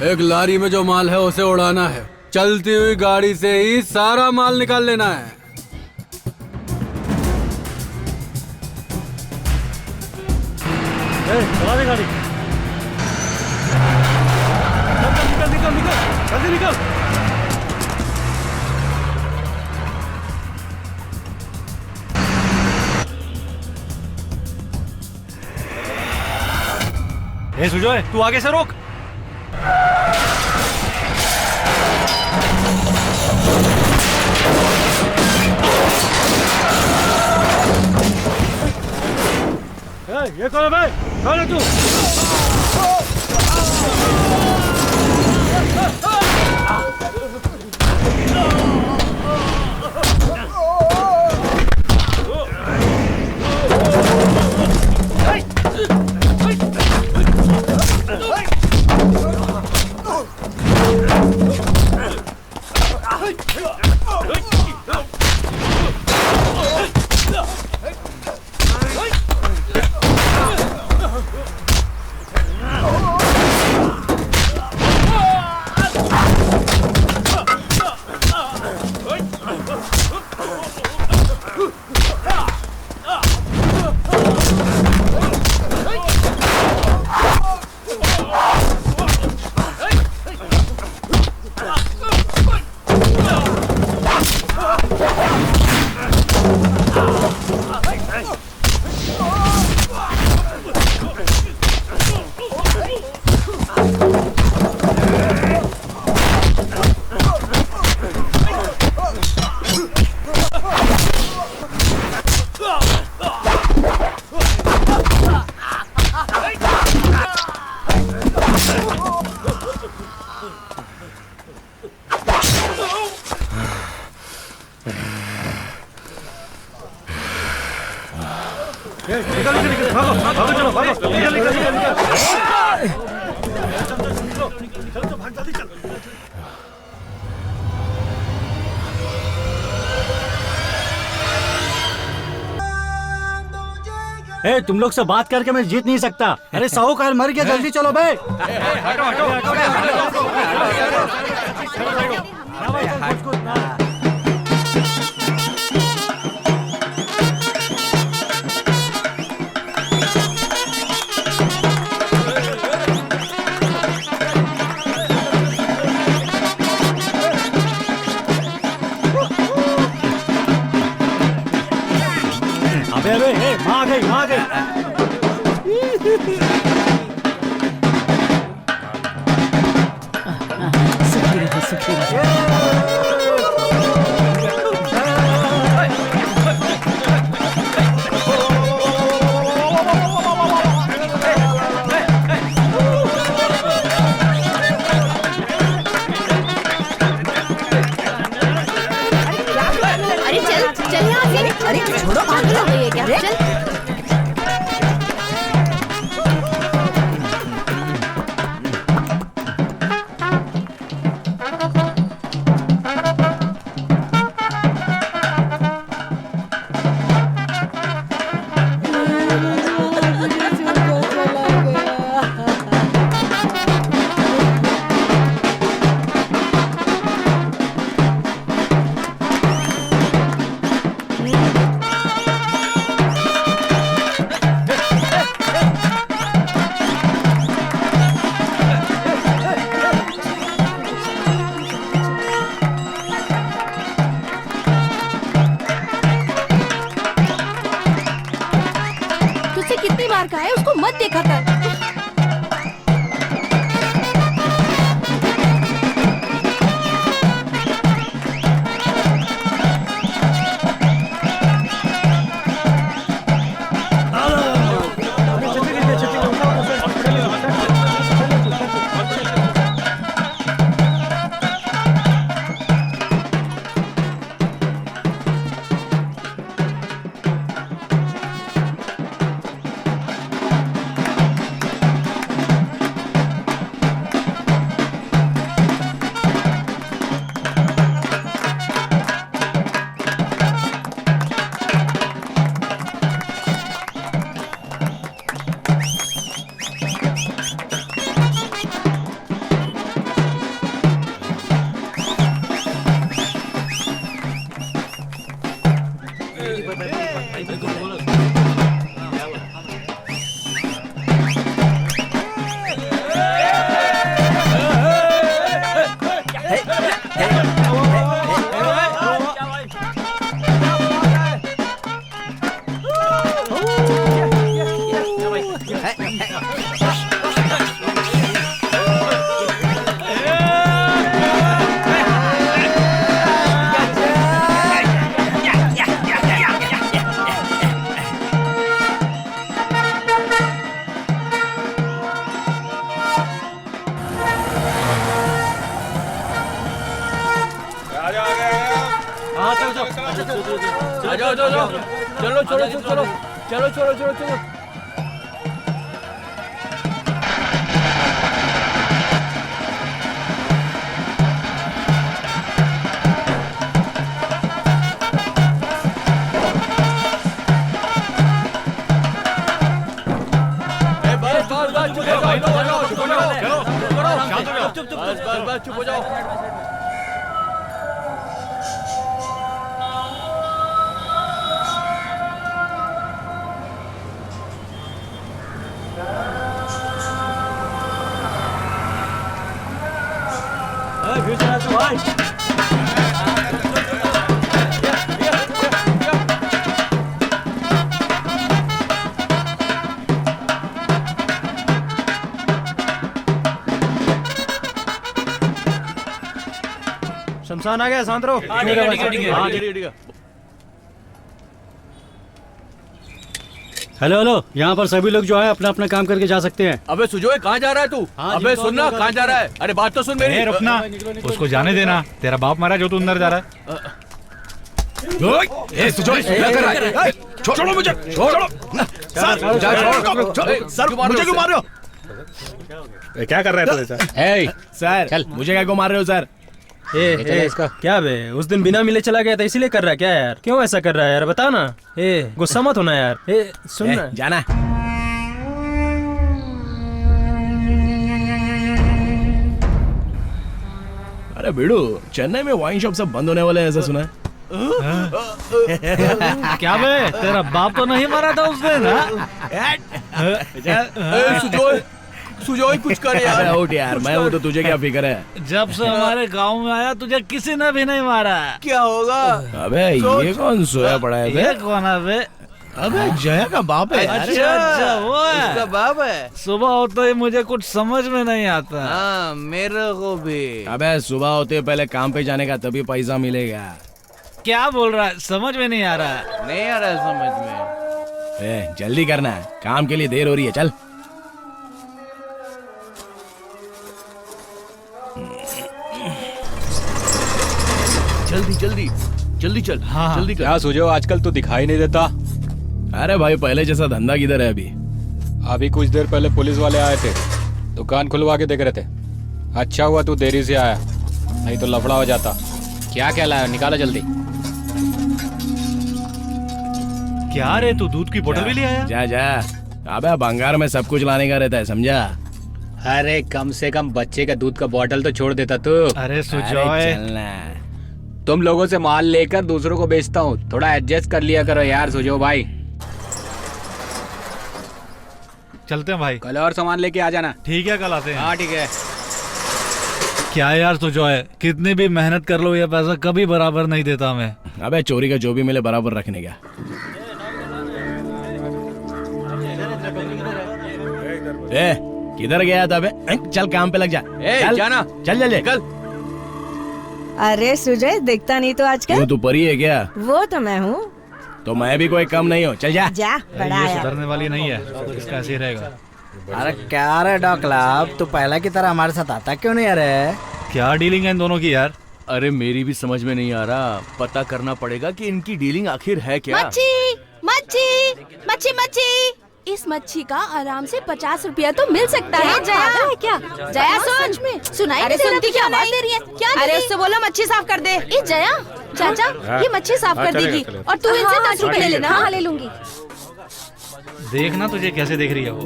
एक लारी में जो माल है उसे उड़ाना है। चलती हुई गाड़ी से ही सारा माल निकाल लेना है। चला दे गाड़ी। निकल निकल निकल जल्दी निकल। सुजॉय तू आगे से रोक। ये कौन है भाई? कौन है तू? तुम लोग से बात करके मैं जीत नहीं सकता। अरे साहूकार मर गया, जल्दी चलो बे। हटो हटो आ गई। आ जाओ जाओ जाओ, चलो चलो चलो चलो चलो चलो चलो चलो। चुप हो जाओ। शमशान आ गया, शांत रहो। हेलो हेलो, यहाँ पर सभी लोग जो है अपना अपना काम करके जा सकते हैं। अबे सुजोय कहाँ जा रहा है तू? अबे सुनना, कहाँ जा रहा है? अरे बात तो सुन मेरी। रुकना, उसको जाने देना। तेरा बाप मारा जो तू अंदर जा रहा है। सुजोय क्या कर रहा है? छोड़ो मुझे, छोड़ो सर, मुझे क्यों मार रहे हो? क्या कर रहा है तू? सर मुझे क्या क्यों मार रहे हो सर? इसका क्या बे, उस दिन बिना मिले चला गया था इसीलिए कर रहा है क्या यार? क्यों ऐसा कर रहा है यार, बता ना। गुस्सा मत होना यार। सुन ना, जाना। अरे बेड़ू, चेन्नई में वाइन शॉप सब बंद होने वाले हैं ऐसा सुना है? क्या बे, तेरा बाप तो नहीं मारा था उस दिन? सुजोय सुजोय कुछ कर यार। उठ यार, मैं हूँ तो तुझे क्या फिक्र है? जब से हमारे गांव में आया तुझे किसी ने भी नहीं मारा। क्या होगा? अबे ये कौन सोया पड़ा है बे? ये कौन है बे? अबे जया का बाप है। अच्छा अच्छा, वो है। उसका बाप है। सुबह होते ही मुझे कुछ समझ में नहीं आता। हाँ मेरे को भी। अबे सुबह होते पहले काम पे जाने का, तभी पैसा मिलेगा। क्या बोल रहा है, समझ में नहीं आ रहा है। नहीं आ रहा है समझ में। जल्दी करना है, काम के लिए देर हो रही है, चल। जल्दी जल्दी जल्दी चल। हाँ, जल्दी कर। क्या सोचो, आजकल तो दिखाई नहीं देता। अरे भाई पहले जैसा धंधा किधर है अभी? अभी कुछ देर पहले पुलिस वाले आए थे, दुकान खुलवा के देख रहे थे। अच्छा हुआ तू देरी से आया, नहीं तो लफड़ा हो जाता। क्या क्या लाया, निकालो जल्दी। क्या रे, तू दूध की बोतल भी ले आया? जा जा। अबे बंगार में सब कुछ लाने का रहता है, समझा? अरे कम से कम बच्चे का दूध का बॉटल तो छोड़ देता तू। अरे अरे सुजॉय, चलना। तुम लोगों से माल लेकर दूसरों को बेचता हूँ, थोड़ा एडजस्ट कर लिया करो यार सुजो भाई। चलते हैं भाई। कल और सामान लेके आ जाना। ठीक है, कल आते हैं। हाँ ठीक है। क्या यार सुजॉय, कितनी भी मेहनत कर लो ये पैसा कभी बराबर नहीं देता मैं। अबे चोरी का जो भी मिले बराबर रखने का। किधर गया था बे? चल काम पे लग जा। चल जाना। चल जल्दी। चल। अरे सुजय, दिखता नहीं तो आजकल। तू परी है क्या? वो तो मैं हूँ। तो मैं भी कोई कम नहीं हूँ, चल जा। जा, बड़ा ये आया। सुधरने वाली नहीं है, इसका ऐसे ही रहेगा। अरे क्या रे डॉकला, अब तू पहला की तरह हमारे साथ आता क्यों नहीं? अरे क्या डीलिंग है इन दोनों की यार? अरे मेरी भी समझ में नहीं आ रहा, पता करना पड़ेगा कि इनकी डीलिंग आखिर है क्या। मच्छी मच्छी मच्छी मच्छी, इस मच्छी का आराम से 50 रुपया तो मिल सकता है। जया है क्या? जया सच में सुनाई अरे नहीं दे रहा, सुनती तू क्या क्यों आवाज नहीं? दे रही है? क्या अरे उससे बोलो मच्छी साफ कर दे। ए जया, चाचा ये मच्छी साफ कर देगी और तू इनसे 10 रुपए ले लेना। हाँ ले लूंगी। देखना तुझे कैसे देख रही है वो।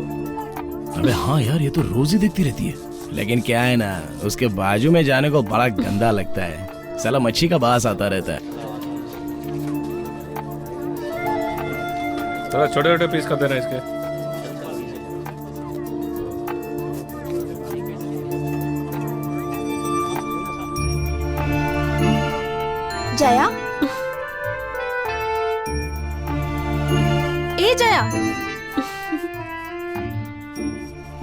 अबे हाँ यार, ये तो रोज ही दिखती रहती है। लेकिन क्या है ना, उसके बाजू में जाने को बड़ा गंदा लगता है। साला मच्छी का बास आता रहता है। थोड़ा छोटे छोटे पीस कर देना इसके। जया, ए जया,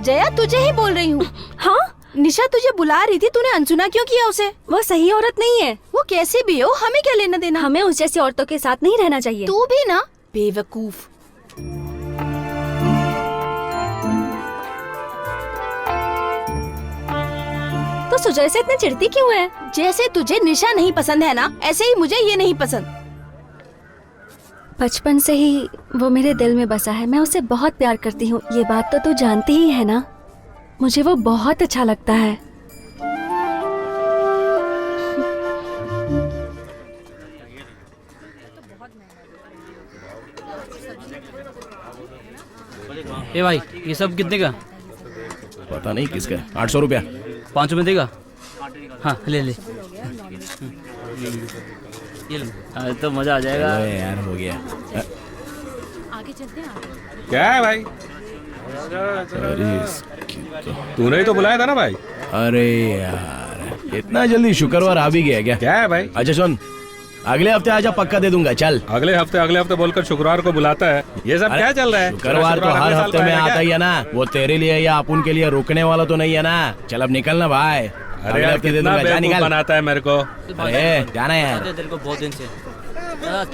जया तुझे ही बोल रही हूँ। हाँ निशा तुझे बुला रही थी, तूने अनसुना क्यों किया उसे? वो सही औरत नहीं है। वो कैसी भी हो, हमें क्या लेना देना? हमें उस जैसी औरतों के साथ नहीं रहना चाहिए। तू भी ना बेवकूफ। तो सुजय से इतनी चिढ़ती क्यों है? जैसे तुझे निशा नहीं पसंद है ना, ऐसे ही मुझे ये नहीं पसंद। बचपन से ही वो मेरे दिल में बसा है। मैं उसे बहुत प्यार करती हूँ, ये बात तो तू जानती ही है ना। मुझे वो बहुत अच्छा लगता है। ए भाई, ये सब कितने का? पता नहीं किसका। 800 रुपया। 500 में देगा? हाँ ले ले। ये लो। आज तो मजा आ जाएगा। अरे यार हो गया। आगे चलते हैं। क्या है भाई? अरे तूने ही तो बुलाया था ना भाई। अरे यार इतना जल्दी शुक्रवार आ भी गया क्या? क्या है भाई? अच्छा सुन, अगले हफ्ते आजा, पक्का दे दूंगा। चल। अगले हफ्ते बोलकर शुक्रवार को बुलाता है। ये सब क्या चल रहा है? शुक्रवार तो हर हफ्ते में आता ही है ना। वो तेरे लिए या अपन के लिए रुकने वाला तो नहीं है ना। चल अब निकलना भाई। अरे यार कितना बेवकूफ बनाता है मेरे को। अरे जाना यार। तेरे को बहुत दिन से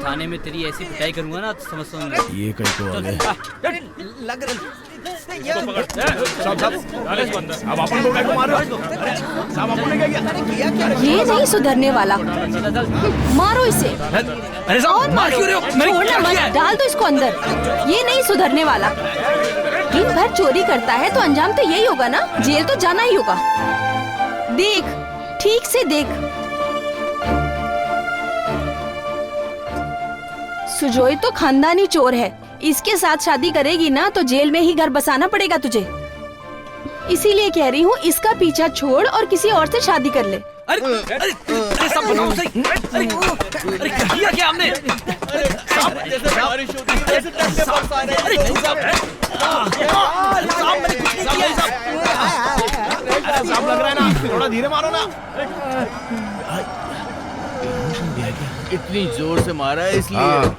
थाने में तेरी ऐसी पिटाई करूंगा ना, तो समझता हूँ। ये कहीं को आ गया। ये नहीं सुधरने वाला। मारो इसे। अरे और मार क्यों रहे हो? छोड़ना मत, डाल दो इसको अंदर। ये नहीं सुधरने वाला। दिन भर चोरी करता है तो अंजाम तो यही होगा ना, जेल तो जाना ही होगा। देख, ठीक से देख। सुजोय तो खानदानी चोर है। इसके साथ शादी करेगी ना तो जेल में ही घर बसाना पड़ेगा तुझे। इसीलिए कह रही हूँ, इसका पीछा छोड़ और किसी और से शादी कर ले। अरे अरे अरे सब बनाओ सही। अरे किया क्या हमने? सांप लग रहा है ना, थोड़ा धीरे मारो ना। इतनी जोर से मारा है इसलिए।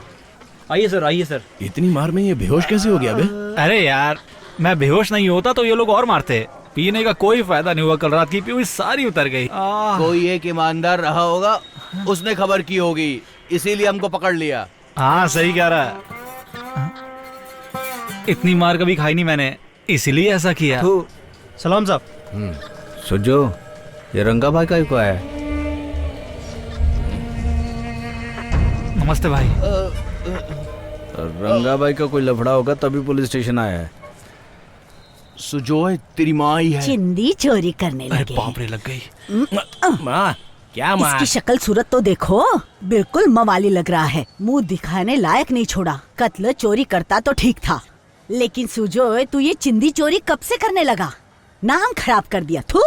आइए सर, आइए सर। इतनी मार में ये बेहोश कैसे हो गया बे? अरे यार, मैं बेहोश नहीं होता तो ये लोग और मारते। पीने का कोई फायदा नहीं हुआ। कल रात की पी हुई सारी उतर गई। कोई एक ईमानदार रहा होगा, उसने खबर की होगी, इसीलिए हमको पकड़ लिया। हाँ सही कह रहा है। इतनी मार कभी खाई नहीं मैंने, इसीलिए ऐसा किया। सलाम साहब। सुजो, ये रंगा भाई का को है। नमस्ते भाई। रंगा भाई का कोई लफड़ा होगा तभी पुलिस स्टेशन आया है। सुजोय तेरी माँ ही है। चिंदी चोरी करने अरे लगे। बाप रे, लग गई। माँ क्या माँ? इसकी शक्ल सूरत तो देखो, बिल्कुल मवाली लग रहा है। मुंह दिखाने लायक नहीं छोड़ा। कत्ल चोरी करता तो ठीक था, लेकिन सुजोय तू ये चिंदी चोरी कब से करने लगा? नाम खराब कर दिया। थू।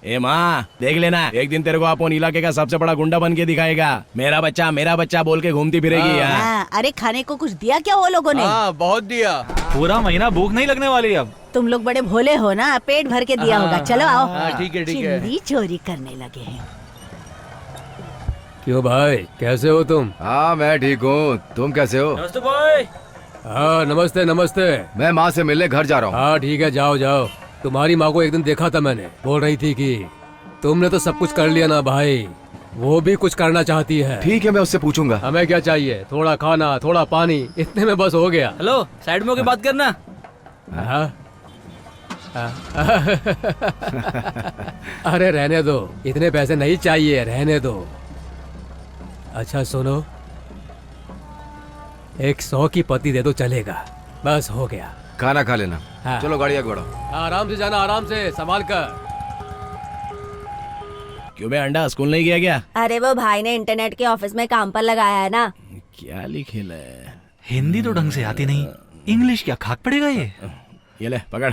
ए माँ देख लेना, एक दिन तेरे को अपन इलाके का सबसे बड़ा गुंडा बन के दिखाएगा। मेरा बच्चा बोल के घूमती फिरेगी यार। हाँ, अरे खाने को कुछ दिया क्या वो लोगों ने? हाँ बहुत दिया। पूरा महीना भूख नहीं लगने वाली अब। तुम लोग बड़े भोले हो ना, पेट भर के दिया होगा। चलो आओ। हाँ, ठीक है, ठीक है। चिंदी चोरी करने लगे हैं। क्यों भाई, कैसे हो तुम? हाँ मैं ठीक हूँ, तुम कैसे हो? नमस्ते भाई। हाँ नमस्ते नमस्ते। मैं माँ से मिलने घर जा रहा हूँ। हाँ ठीक है, जाओ जाओ। तुम्हारी माँ को एक दिन देखा था मैंने, बोल रही थी कि तुमने तो सब कुछ कर लिया ना भाई, वो भी कुछ करना चाहती है। ठीक है मैं उससे पूछूंगा। हमें क्या चाहिए? थोड़ा खाना, थोड़ा पानी, इतने में बस हो गया। हेलो, साइड में होके बात करना। हाँ? अरे रहने दो, इतने पैसे नहीं चाहिए, रहने दो। अच्छा सुनो, 100 की पत्ती दे दो चलेगा, बस हो गया। खाना खा लेना। हाँ। चलो गाड़ी आगे बढ़ो। आराम से जाना, आराम से संभाल कर। क्यों बे अंडा स्कूल नहीं गया क्या? अरे वो भाई ने इंटरनेट के ऑफिस में काम पर लगाया है ना। क्या लिखेला है? हिंदी तो ढंग से आती नहीं, इंग्लिश क्या खाक पड़ेगा ये ले पकड़।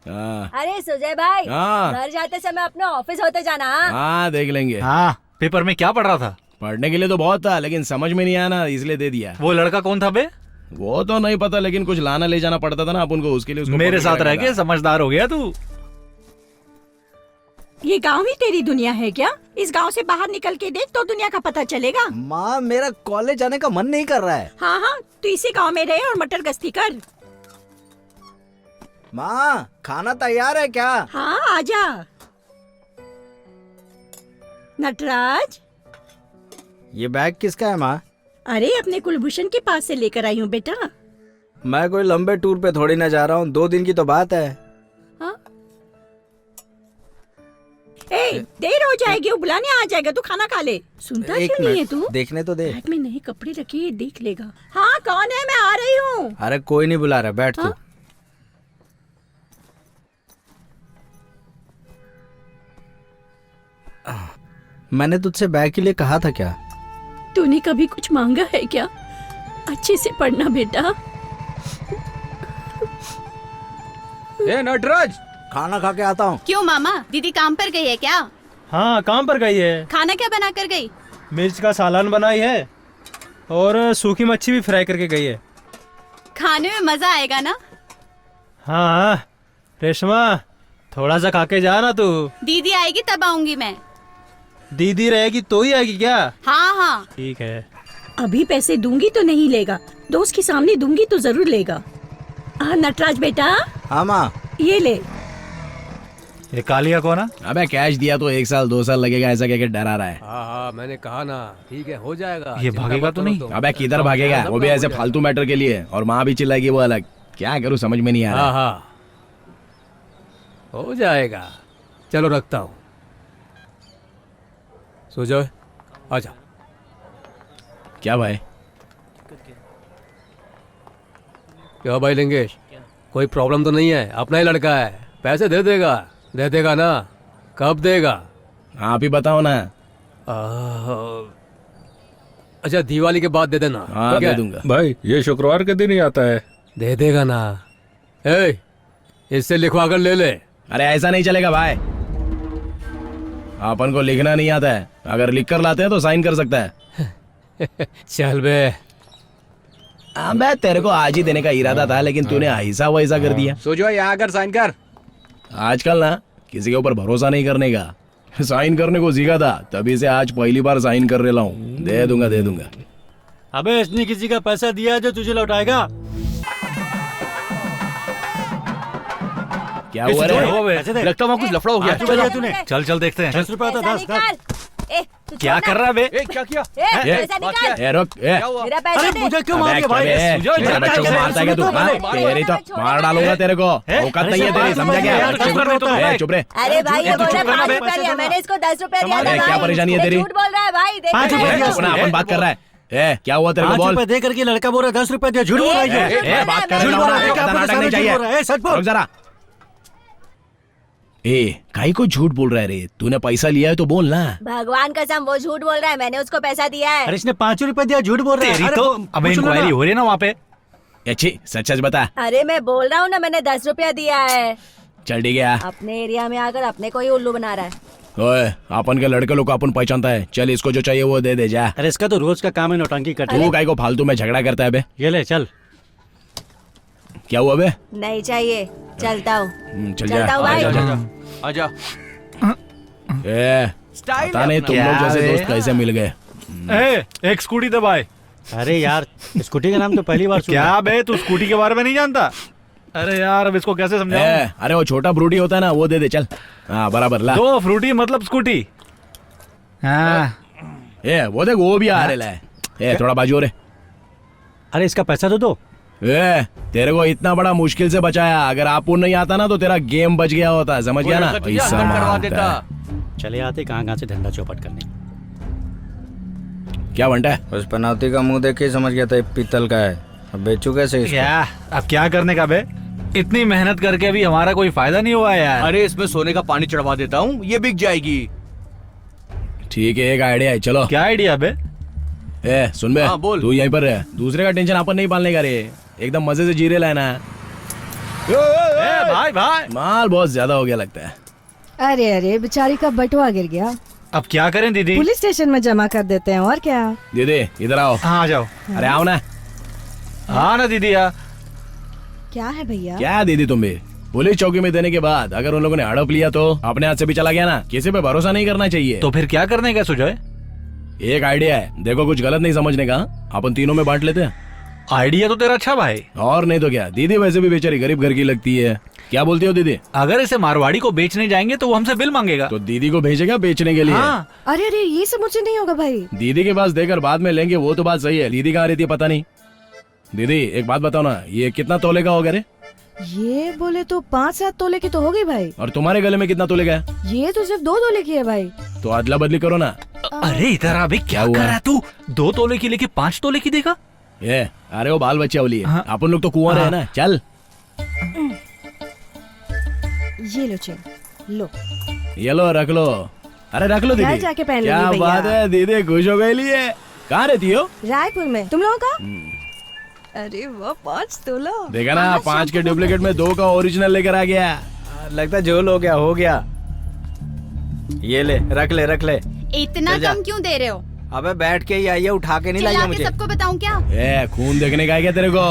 हाँ अरे सुजय भाई, हाँ। घर जाते समय अपने ऑफिस होते जाना। हाँ देख लेंगे। हाँ, पेपर में क्या पढ़ रहा था? पढ़ने के लिए तो बहुत था, लेकिन समझ में नहीं आया ना, इसलिए दे दिया। वो लड़का कौन था बे? वो तो नहीं पता, लेकिन कुछ लाना ले जाना पड़ता था ना अपन को, उसके लिए उसको मेरे पकड़ साथ के रह रखा के था। समझदार हो गया तू। ये गांव ही तेरी दुनिया है क्या? इस गांव से बाहर निकल के देख तो दुनिया का पता चलेगा। माँ मेरा कॉलेज जाने का मन नहीं कर रहा है। हाँ हाँ, तू इसी गांव में रहे और मटर गश्ती कर। माँ खाना तैयार है क्या? हाँ आजा। नटराज, ये बैग किसका है माँ? अरे अपने कुलभूषण के पास से लेकर आई हूँ बेटा। मैं कोई लंबे टूर पे थोड़ी ना जा रहा हूँ, 2 दिन की तो बात है। हाँ? ए, देर हो जाएगी, वो बुलाने आ जाएगा, तू खाना खा ले। सुनता एक क्यों नहीं है मिनट, तू? देखने तो दे। बैग में नए कपड़े रखे, देख लेगा। हाँ कौन है? मैं आ रही हूँ। अरे कोई नहीं बुला रहा, बैठ तू। मैंने तुझसे बैग के लिए कहा था क्या? तूने कभी कुछ मांगा है क्या? अच्छे से पढ़ना बेटा। ए नटराज, खाना खा के आता हूँ। क्यों मामा, दीदी काम पर गई है क्या? हाँ काम पर गई है। खाना क्या बना कर गई? मिर्च का सालन बनाई है और सूखी मच्छी भी फ्राई करके गई है। खाने में मजा आएगा ना? हाँ हाँ रेशमा, थोड़ा सा खा के जा ना तू। दीदी आएगी तब आऊंगी मैं। दीदी रहेगी तो ही आएगी क्या? हाँ हाँ ठीक है। अभी पैसे दूंगी तो नहीं लेगा, दोस्त के सामने दूंगी तो जरूर लेगा। नटराज बेटा। हाँ माँ। ये ले। ये कालिया कौन है? अबे कैश दिया तो 1 साल 2 साल लगेगा ऐसा कह के डरा रहा है। हाँ मैंने कहा ना, ठीक है हो जाएगा। ये भागेगा तो नहीं? अबे किधर भागेगा, वो भी ऐसे फालतू मैटर के लिए, और माँ भी चिल्लाएगी वो अलग। क्या करूँ समझ में नहीं आ रहा। हाँ हो जाएगा, चलो रखता हूँ। सुजय आजा। क्या भाई? क्या भाई लिंगेश, कोई प्रॉब्लम तो नहीं है? अपना ही लड़का है, पैसे दे देगा ना? कब देगा? आप ही बताओ ना। अच्छा दिवाली के बाद दे देना। हाँ दे दूंगा। भाई ये शुक्रवार के दिन ही आता है। दे देगा ना? ए, इससे लिखवा कर ले ले। अरे ऐसा नहीं चलेगा भाई, अपन को लिखना नहीं आता है। अगर लिख कर लाते हैं तो साइन कर सकता है। चल बे। अबे तेरे को आज ही देने का इरादा था, लेकिन तूने ऐसा वैसा कर दिया। सोचो यहाँ आकर साइन कर। आजकल ना किसी के ऊपर भरोसा नहीं करने का। साइन करने को सीखा था, तभी से आज पहली बार साइन कर रहा हूँ। दे दूंगा। अबे इसने किसी का पैसा दिया है जो तुझे लौटाएगा? क्या हुआ रे? लगता है कुछ लफड़ा हो गया। चलो तूने चल देखते हैं। 10 रुपया था। 10 क्या कर रहा है बे? क्या किया? ए रुक। मेरा पैसा अरे दे। मुझे क्यों मार दिया भाई? बच्चों को मारता है क्या तू? हाँ? तेरी तो मार डालूंगा तेरे को। औकात नहीं है तेरी, समझा क्या? चुप रहे। अरे भाई ये बोल रहा है 5 रुपया दिया, मैंने इसको 10 रुपया दिया था। क्या परेशानी है तेरी? झूठ बोल रहा है भाई। 5 रुपया दिया। अपन बात कर रहा है। ए क्या हुआ तेरे को 5 बोल। रुपया दे करके लड़का बोल रहा है 10 रुपया दिया। झूठ बोल रहा है। बात कर झूठ बोल रहा है। क्या नाटक आपको नहीं झूठ बोल रहा है? सच बोल। रुक जरा। ए काई को झूठ बोल रहा है रे? तूने पैसा लिया है तो बोल ना। भगवान कसम वो झूठ बोल रहा है, मैंने उसको पैसा दिया है। अरे इसने 5 रुपया दिया, झूठ बोल रहा है। तेरी अरे तो अब पूछ लो ना। इंक्वायरी हो रही है ना वहाँ पे। अच्छी सच सच बता। अरे मैं बोल रहा हूँ ना, मैंने 10 रुपया दिया है। चल ठीक है। अपने एरिया में आकर अपने को ही उल्लू बना रहा है। ओए अपन के लड़के लोग को अपन पहचानता है। चल इसको जो चाहिए वो दे दे जा। अरे इसका तो रोज का काम है नौटंकी करना। तू काई को फालतू में झगड़ा करता है बे? ये ले चल। क्या हुआ बे? नहीं चाहिए, चलता हूँ। चल चलता जा। हूँ भाई। आजा। ए पता नहीं तुम लोग जैसे दोस्त कैसे मिल गए। एक स्कूटी दबाए। अरे यार स्कूटी का नाम तो पहली बार सुना। क्या बे, तू स्कूटी के बारे में नहीं जानता? अरे यार अब इसको कैसे समझाऊं? अरे वो छोटा फ्रूटी होता है ना, वो दे दे चल। हाँ बराबर ला। 2 फ्रूटी मतलब स्कूटी। हाँ वो देख वो भी आ रहा है। थोड़ा बाजू रे। अरे इसका पैसा तो दो। तेरे को इतना बड़ा मुश्किल से बचाया, अगर आपको नहीं आता ना तो तेरा गेम बच गया होता, समझ गया ना? पैसा मांगता है। चले आते कहाँ से धंधा चौपट करने। क्या बनता है? उस पनावती का मुंह देख के समझ गया था पीतल का है। अब बेचू कैसे इसको? क्या अब क्या करने का बे? इतनी मेहनत करके भी हमारा कोई फायदा नहीं हुआ यार। अरे इसमें सोने का पानी चढ़वा देता हूँ, ये बिक जाएगी। ठीक है एक आइडिया है, चलो। क्या आइडिया बे? सुन बे, हाँ, बोल। तू यहीं पर रह, दूसरे का टेंशन अपन नहीं पालने का रे। एकदम मजे से जीरे लाना। भाई माल बहुत ज्यादा हो गया लगता है। अरे अरे बेचारी का बटुआ गिर गया। अब क्या करें दीदी? पुलिस स्टेशन में जमा कर देते हैं और क्या। दीदी इधर आओ। हाँ आ जाओ। अरे आओ ना। हाँ ना दीदी आ। क्या है भैया? क्या दीदी तुम भी? पुलिस चौकी में देने के बाद अगर उन लोगों ने हड़प लिया तो अपने हाथ से भी चला गया ना। किसी पे भरोसा नहीं करना चाहिए। तो फिर क्या करने का सुझाव? एक आइडिया है, देखो कुछ गलत नहीं समझने का, अपन तीनों में बांट लेते हैं। आइडिया तो तेरा अच्छा भाई। और नहीं तो क्या, दीदी वैसे भी बेचारी गरीब घर की लगती है। क्या बोलती हो दीदी? अगर इसे मारवाड़ी को बेचने जाएंगे तो वो हमसे बिल मांगेगा। तो दीदी को भेजेगा बेचने के लिए। हाँ। अरे अरे ये सब मुझे नहीं होगा भाई। दीदी के पास देकर बाद में लेंगे, वो तो बात सही है। दीदी कहाँ रहती है पता नहीं। दीदी एक बात बताओ ना, ये कितना तोले का होगा रे? ये बोले तो 5-7 तोले की तो होगी भाई। और तुम्हारे गले में कितना तोले का है? ये तो सिर्फ 2 तोले की है भाई। तो अदला बदली करो ना। अरे इधर अभी क्या कर रहा है तू? 2 तोले की लेके 5 तोले की देगा? ये अरे वो बाल बच्चे वाली है। अपन लोग तो कुंवर है ना। चल ये लो चेन, लो। ये लो, रख लो। अरे रख लो क्या दीदी। जाके पहन क्या लोगी बात भैया? है दीदी, खुश हो गई लिए। कहाँ रहती हो? रायपुर में। तुम लोगों का? अरे वाह, 5 तोला। देखा ना, 5 के डुप्लीकेट में 2 का ओरिजिनल लेकर आ गया। लगता है जो हो गया हो गया। ये ले, रख ले रख ले। इतना कम क्यों दे रहे हो? अबे बैठ के ही आइए, उठा के नहीं चिल्ला लाइए के मुझे। सबको बताऊं क्या? ए, खून देखने का है क्या तेरे को?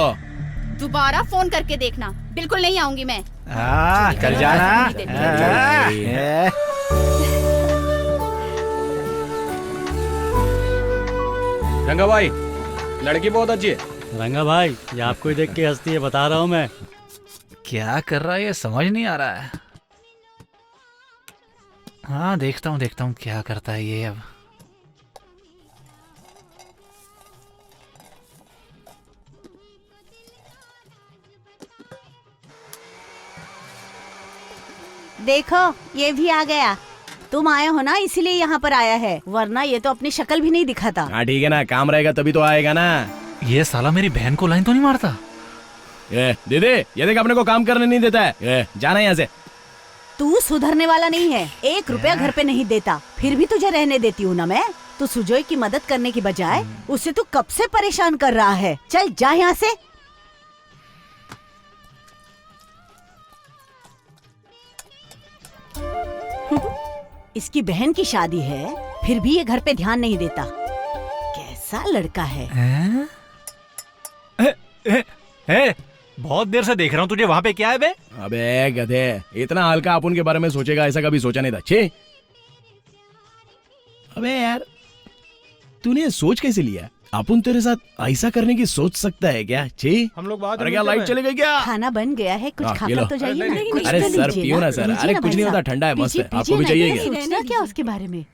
दोबारा फोन करके देखना। बिल्कुल नहीं आऊंगी मैं। चल जाना। रंगा भाई, लड़की बहुत अच्छी है। रंगा भाई, ये आपको ही देख के हंसती है, बता रहा हूँ मैं। क्या कर रहा है ये समझ नहीं आ रहा है। हाँ देखता हूँ क्या करता है ये अब। देखो ये भी आ गया। तुम आए हो ना, इसीलिए यहाँ पर आया है, वरना ये तो अपनी शक्ल भी नहीं दिखाता। हाँ ठीक है ना, काम रहेगा तभी तो आएगा ना। ये साला मेरी बहन को लाइन तो नहीं मारता? ये दीदी, ये देख अपने को काम करने नहीं देता है। ये जाना यहाँ से। तू सुधरने वाला नहीं है। 1 रुपया घर पे नहीं देता, फिर भी तुझे रहने देती हूँ ना मैं। तू सुजोय की मदद करने की बजाय उसे तू कब से परेशान कर रहा है। चल जा यहाँ से। इसकी बहन की शादी है, फिर भी ये घर पे ध्यान नहीं देता। कैसा लड़का है। बहुत देर से देख रहा हूँ तुझे, वहाँ पे क्या है बे? अबे गधे, इतना हल्का अपन के बारे में सोचेगा ऐसा कभी सोचा नहीं था। छे। अबे यार, तूने ये सोच कैसे लिया? अपन तेरे साथ ऐसा करने की सोच सकता है क्या? छे। हम लोग बाद अरे क्या लाइट चली गई क्या? खाना बन गया है, कुछ खाकर तो जाइए ना। कुछ अरे तो सर लीजिए पियो ना सर। लीजिए अरे ना कुछ भाई नहीं होता, साहब। ठंडा है, मस्त है। पीजिए, आपको भी पीजिए चाहिए ना, क्या? सोचना क्या उसके बारे में।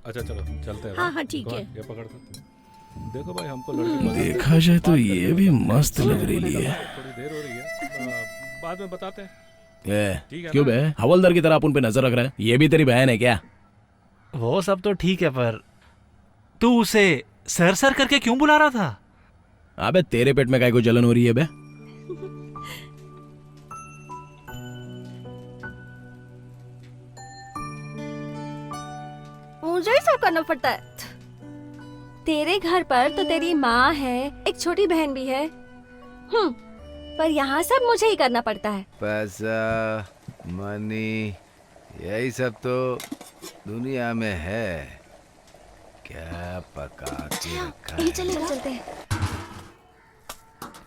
अच्छा चलो चलते हैं। हाँ, ठीक है। ये पकड़ कर देखो भाई, हमको लड़की देखा जाए तो ये भी मस्त लग रही है। थोड़ी देर हो रही है, बाद में बताते हैं। ए, क्यों बे, हवलदार की तरह अपन पे नजर रख रहा है? ये भी तेरी बहन है क्या? वो सब तो ठीक है, पर तू उसे सर सर करके क्यों बुला रहा था? अबे तेरे पेट में काय को जलन हो रही है बे? मुझे ही सब करना पड़ता है। तेरे घर पर तो तेरी माँ है, एक छोटी बहन भी है। पर यहाँ सब मुझे ही करना पड़ता है। पैसा, मनी, यही सब तो दुनिया में है। क्या पका के रखा है? चलते हैं।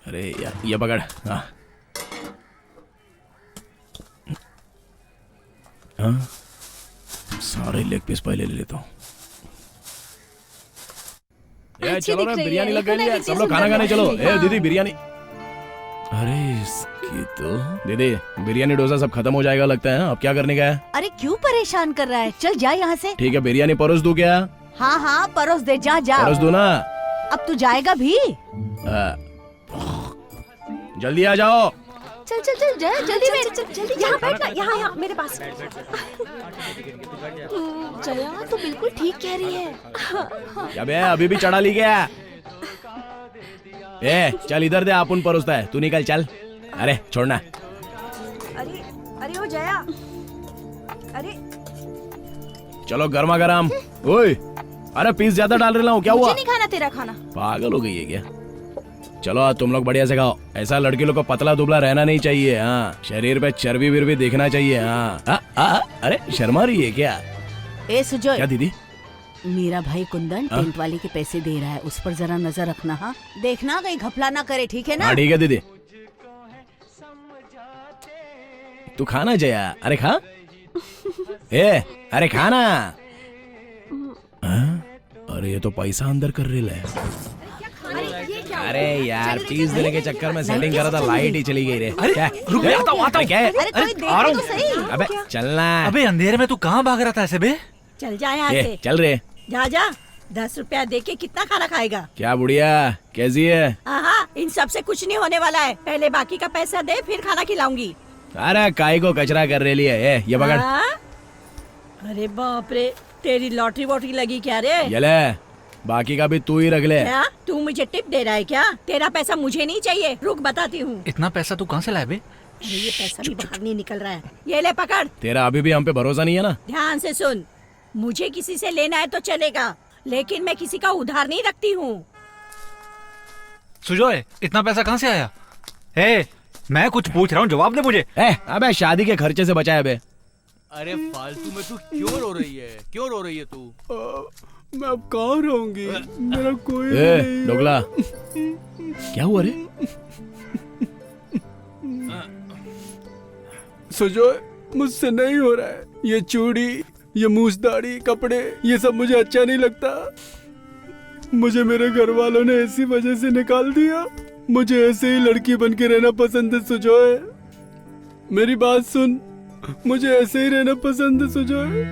अरे यार ये पकड़। हाँ हाँ, सारे लेग पीस पहले ले लेता हूँ। चलो ना, बिरयानी लग गई है, सब लोग खाना खाने चलो। ए दीदी बिरयानी। अरे इसकी तो दीदी, बिरयानी डोसा सब खत्म हो जाएगा लगता है। अब क्या करने का है? अरे क्यों परेशान कर रहा है, चल जा यहाँ से। ठीक है, बिरयानी परोस दूं क्या? हाँ हाँ परोस दे, जा जा। परोस दो ना। अब तू जाएगा भी? जल्दी आ जाओ। चल जल्दी यहाँ बैठना, यहाँ मेरे पास। जया तो बिल्कुल ठीक कह रही है। अबे अभी भी चढ़ा ली गया। ए चल इधर दे, अपन परोसता है, तू निकल चल। अरे छोड़ना। अरे अरे ओ जया, अरे चलो गर्मा गर्म। ओए अरे पीस ज्यादा डाल रहा हूँ, क्या हुआ? मुझे नहीं खाना तेरा खाना। पागल हो गई है क्या? चलो आज तुम लोग बढ़िया से खाओ। ऐसा लड़की लोग को पतला दुबला रहना नहीं चाहिए। हाँ, शरीर पे चर्बी विर्बी देखना चाहिए। हाँ। अरे शर्मा रही है क्या? ए सुजोय। क्या दीदी? मेरा भाई कुंदन टेंट वाले के पैसे दे रहा है, उस पर जरा नजर रखना। हाँ देखना कहीं घपला ना करे, ठीक है ना? हाँ ठीक है दीदी। तू खाना जया। अरे खा। ए अरे खाना। अरे ये तो पैसा अंदर कर रही है। अरे यार पीस देने के चक्कर में सेटिंग करा था, लाइट ही चली गई रे। अरे रुक, मैं आता हूँ। क्या है? अरे कोई देखे तो सही। अबे चलना। अबे अंधेरे में तू कहाँ भाग रहा था ऐसे बे? चल जा यहाँ ए, से। चल रे। जा जा, 10 रुपया दे के कितना खाना खाएगा? क्या बुढ़िया कैसी है? हाँ, इन सब से कुछ नहीं होने वाला है। पहले बाकी का पैसा दे, फिर खाना खिलाऊंगी। अरे काय को कचरा कर रही है। ये पकड़। हाँ? अरे बाप रे, तेरी लॉटरी वॉटरी लगी क्या रे? ये ले, बाकी का भी तू ही रख ले। क्या तू मुझे टिप दे रहा है क्या? तेरा पैसा मुझे नहीं चाहिए, रुक बताती हूँ। इतना पैसा तू कहाँ से लाए बे? अरे ये पैसा भी बाहर नहीं निकल रहा है। ये ले पकड़। तेरा अभी भी हम पे भरोसा नहीं है ना? ध्यान से सुन, मुझे किसी से लेना है तो चलेगा, लेकिन मैं किसी का उधार नहीं रखती हूँ। सुजोय, इतना पैसा कहाँ से आया? ए, मैं कुछ पूछ रहा हूँ, जवाब दे मुझे। अबे शादी के खर्चे से बचाया बे। अरे फालतू में तू क्यों रो रही है? क्यों रो रही है तू? मैं अब कहाँ रहूंगी? मेरा कोई ए, डोगला, क्या हुआ रे? सुजोय, मुझसे नहीं हो रहा है। ये चूड़ी, ये मूछदाढ़ी, कपड़े, ये सब मुझे अच्छा नहीं लगता। मुझे मेरे घर वालों ने ऐसी वजह से निकाल दिया। मुझे ऐसे ही लड़की बन के रहना पसंद है सुजोय। मेरी बात सुन, मुझे ऐसे ही रहना पसंद है सुजोय।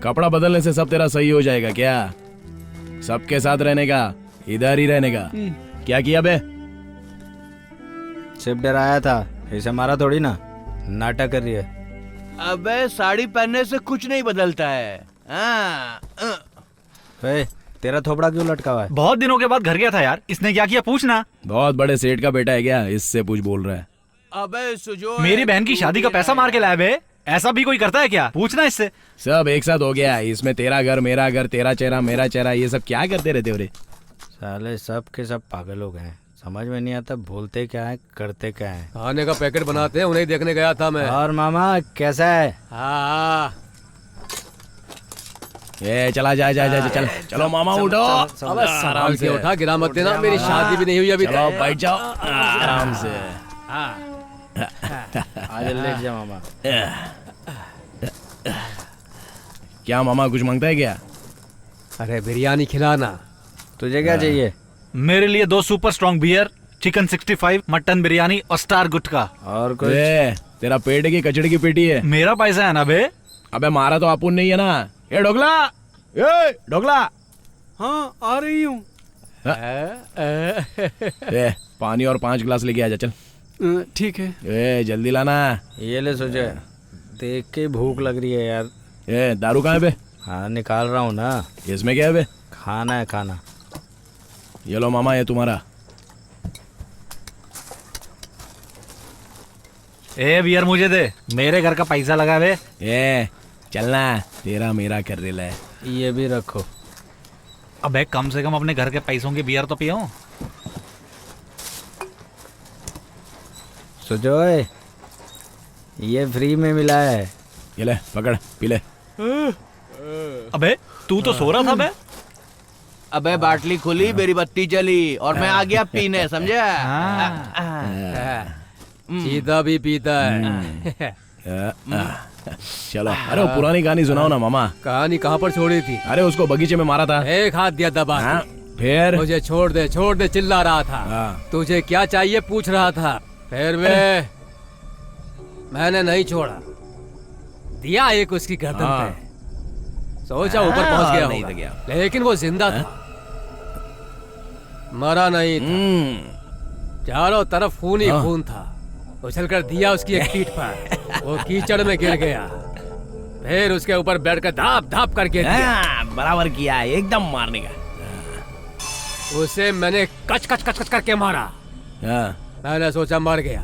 कपड़ा बदलने से सब तेरा सही हो जाएगा क्या? सबके साथ रहने का, इधर ही रहने का। क्या किया बे? सिर्फ डराया था, इसे मारा थोड़ी ना। नाटक कर रही है। अबे साड़ी पहनने से कुछ नहीं बदलता है। तेरा थोपड़ा क्यों लटका हुआ है? बहुत दिनों के बाद घर गया था यार, इसने क्या किया पूछना। बहुत बड़े सेठ का बेटा है क्या? इससे पूछ बोल रहा है। अबे सुजो, मेरी बहन की शादी का पैसा मार के लाया बे। ऐसा भी कोई करता है क्या? पूछना इससे। सब एक साथ हो गया। इसमें तेरा घर, मेरा घर, तेरा चेहरा, मेरा चेहरा, ये सब क्या करते रहते हो रे? साले सब के सब पागल हो गए हैं। समझ में नहीं आता बोलते क्या है करते क्या है। खाने का पैकेट बनाते हैं, उन्हें देखने गया था मैं। और मामा कैसा है? हाँ, ये चला जा जा जा चल। चलो मामा उठो। अब आराम से उठा, गिरा मत देना। मेरी शादी भी नहीं हुई अभी चलो तक। बैठ जाओ आराम से। आज लेट जा मामा। क्या मामा कुछ मांगता है क्या? अरे बिरयानी खिलाना। तुझे क्या चाहिए? मेरे लिए 2 super strong beer, chicken 65, mutton biryani और स्टार गुटका। और कुछ? तेरा पेट की कचड़ी की पेटी है। मेरा पैसा है ना बे। अबे मारा तो अपुन नहीं है ना। ये डोगला, ये डोगला। हाँ आ रही हूँ। पानी और 5 गिलास लेके आ जा चल। ठीक है। ए जल्दी लाना। ये ले सोचे, देख के भूख लग रही है यार। ए दारू कहाँ है बे? हाँ निकाल रहा हूँ ना। इसमें क्या है बे? खाना है खाना। ये लो मामा, ये तुम्हारा। ए बियर मुझे दे, मेरे घर का पैसा लगा बे। ए चलना, तेरा मेरा कर रेला है। ये भी रखो। अबे कम से कम अपने घर के पैसों की बियर तो पियो। सुजोय, ये फ्री में मिला है। ये ले पकड़ पी ले। अबे तू तो सो रहा था बे। अबे बाटली खुली, मेरी बत्ती जली और मैं आ गया पीने, समझा? सीधा भी पीता है। चलो, अरे वो पुरानी कहानी सुनाओ ना मामा। कहानी कहाँ पर छोड़ी थी? अरे उसको बगीचे में मारा था। एक हाथ दिया दबा। फिर मुझे छोड़ दे चिल्ला रहा था। तुझे क्या चाहिए पूछ रहा था। फिर मैंने नहीं छोड़ा, दिया एक उसकी गर्दन पे। सोचा ऊपर पहुंच गया होगा, लेकिन वो जिंदा था, मरा नहीं था। चारों तरफ खून ही खून था। उछलकर दिया उसकी एक पीठ पर, वो कीचड़ में गिर गया। फिर उसके ऊपर बैठकर धाप धाप करके दिया। बराबर किया, एकदम मारने का। उसे मैंने कच कच कच कच करके मारा। मैंने सोचा मर गया।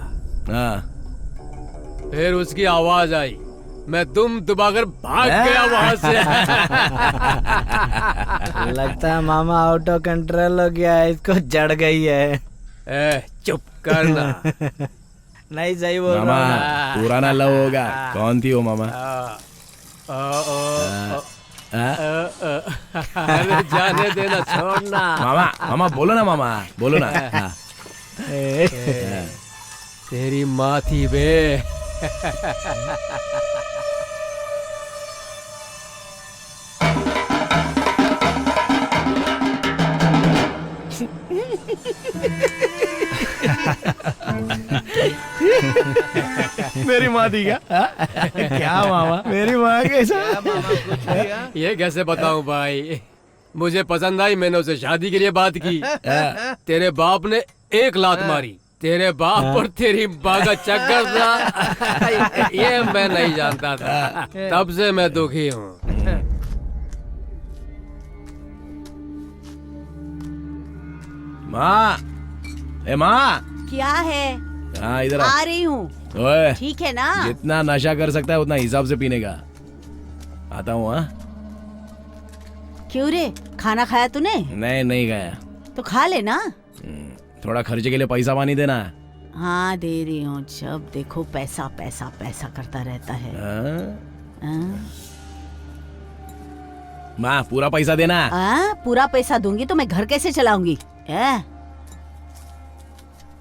फिर उसकी आवाज आई, मैं दुम दुबाकर भाग गया वहां से। लगता है मामा आउट ऑफ कंट्रोल हो गया है, इसको जड़ गई है। चुप करना। नहीं सही बोल मामा, रहा हूँ। पुराना लव होगा। कौन थी वो मामा? अरे जाने देना, छोड़ना। मामा बोलो ना मामा, बोलो ना। तेरी माँ थी बे। मेरी माँ थी क्या? क्या मामा, मेरी माँ कैसा? ये कैसे बताऊं भाई, मुझे पसंद आई, मैंने उसे शादी के लिए बात की। तेरे बाप ने एक लात मारी, तेरे बाप और तेरी माँ का चक्कर था। ये मैं नहीं जानता था, तब से मैं दुखी हूँ। माँ, ए माँ, क्या है? हाँ इधर आ रही हूँ। ओए, ठीक है ना? जितना नशा कर सकता है उतना हिसाब से पीने का। आता हूँ। हाँ क्यों रे, खाना खाया तूने? नहीं गया। तो खा लेना। थोड़ा खर्चे के लिए पैसा पानी देना। हाँ दे रही हूँ, जब देखो पैसा पैसा पैसा करता रहता है। हाँ? माँ पूरा पैसा देना। पूरा पैसा दूंगी तो मैं घर कैसे चलाऊंगी?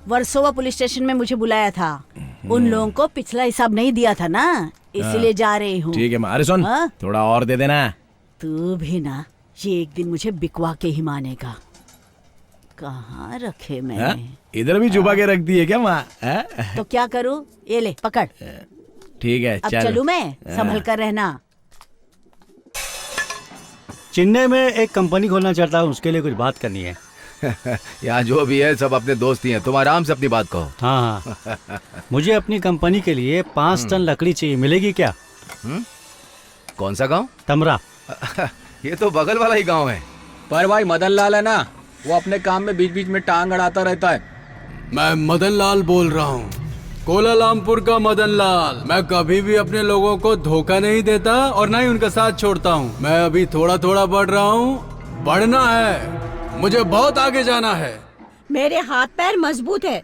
वर्सोवा पुलिस स्टेशन में मुझे बुलाया था, उन लोगों को पिछला हिसाब नहीं दिया था ना, इसीलिए जा रही हूँ। ठीक है माँ। अरे सुन, थोड़ा और दे देना। तू भी ना, ये एक दिन मुझे बिकवा के ही मानेगा। कहाँ रखे मैंने? इधर भी छुपा के रख दी है क्या माँ? तो क्या करूँ? ये ले पकड़। ठीक है अब चल। चलूँ मैं? संभल कर रहना। चेन्नई में एक कंपनी खोलना चाहता हूँ, उसके लिए कुछ बात करनी है। यहाँ जो भी है सब अपने दोस्त ही हैं, तुम आराम से अपनी बात कहो। हाँ मुझे अपनी कंपनी के लिए 5 टन लकड़ी चाहिए, मिलेगी क्या? कौन सा गांव? तमरा। ये तो बगल वाला ही गांव है। पर भाई मदन लाल है ना, वो अपने काम में बीच बीच में टांग अड़ाता रहता है। मैं मदन लाल बोल रहा हूँ, कोलालमपुर का मदन लाल। मैं कभी भी अपने लोगों को धोखा नहीं देता और ना ही उनका साथ छोड़ता हूँ। मैं अभी थोड़ा थोड़ा बढ़ रहा हूँ, बढ़ना है, मुझे बहुत आगे जाना है। मेरे हाथ पैर मजबूत है,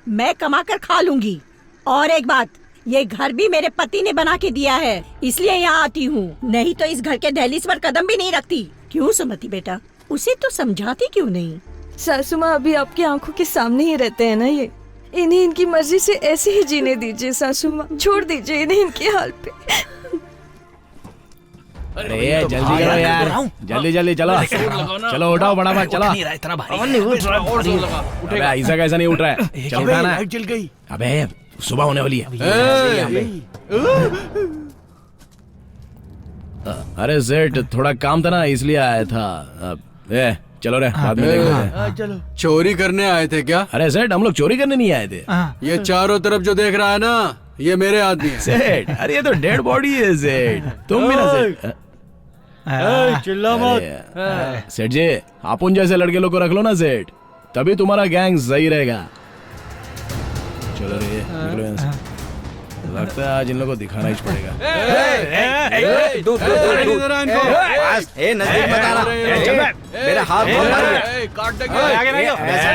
मैं कमा कर खा लूंगी। और एक बात, ये घर भी मेरे पति ने बना के दिया है, इसलिए यहाँ आती हूँ, नहीं तो इस घर के दहलीज पर कदम भी नहीं रखती। क्यों सुमति बेटा, उसे तो समझाती क्यों नहीं? सासू माँ अभी आपकी आंखों के सामने ही रहते हैं ना, ये इन्हें इनकी मर्जी से ऐसे ही जीने दीजिए सासू माँ, छोड़ दीजिए इन्हें इनके हाल पे। अरे जल्दी करो यार, जल्दी जल्दी चलो चलो, उठाओ बड़ा भाई, चलो। अबे ऐसा कैसा नहीं उठ रहा है? चल उठा ना। जल गई। अबे सुबह होने वाली है। अरे सेठ थोड़ा काम था ना, इसलिए आया था। चलो रे, बाद में देखते हैं। चोरी करने आए थे क्या? अरे सेठ हम लोग चोरी करने नहीं आए थे। ये चारों तरफ जो देख रहा है ना, ये मेरे आदमी है। सेठ अरे ये तो डेड बॉडी है सेठ, तुम भी ना सेठ। चिल्ला मत। सेठ जी, अपन जैसे लड़के लोग को रख लो ना सेठ, तभी तुम्हारा गैंग सही रहेगा। चलो रे निकलो यहाँ से। लगता है आज इन लोगों को दिखाना ही पड़ेगा। नजदीक मत आना, मेरा हाथ बहुत भारी है।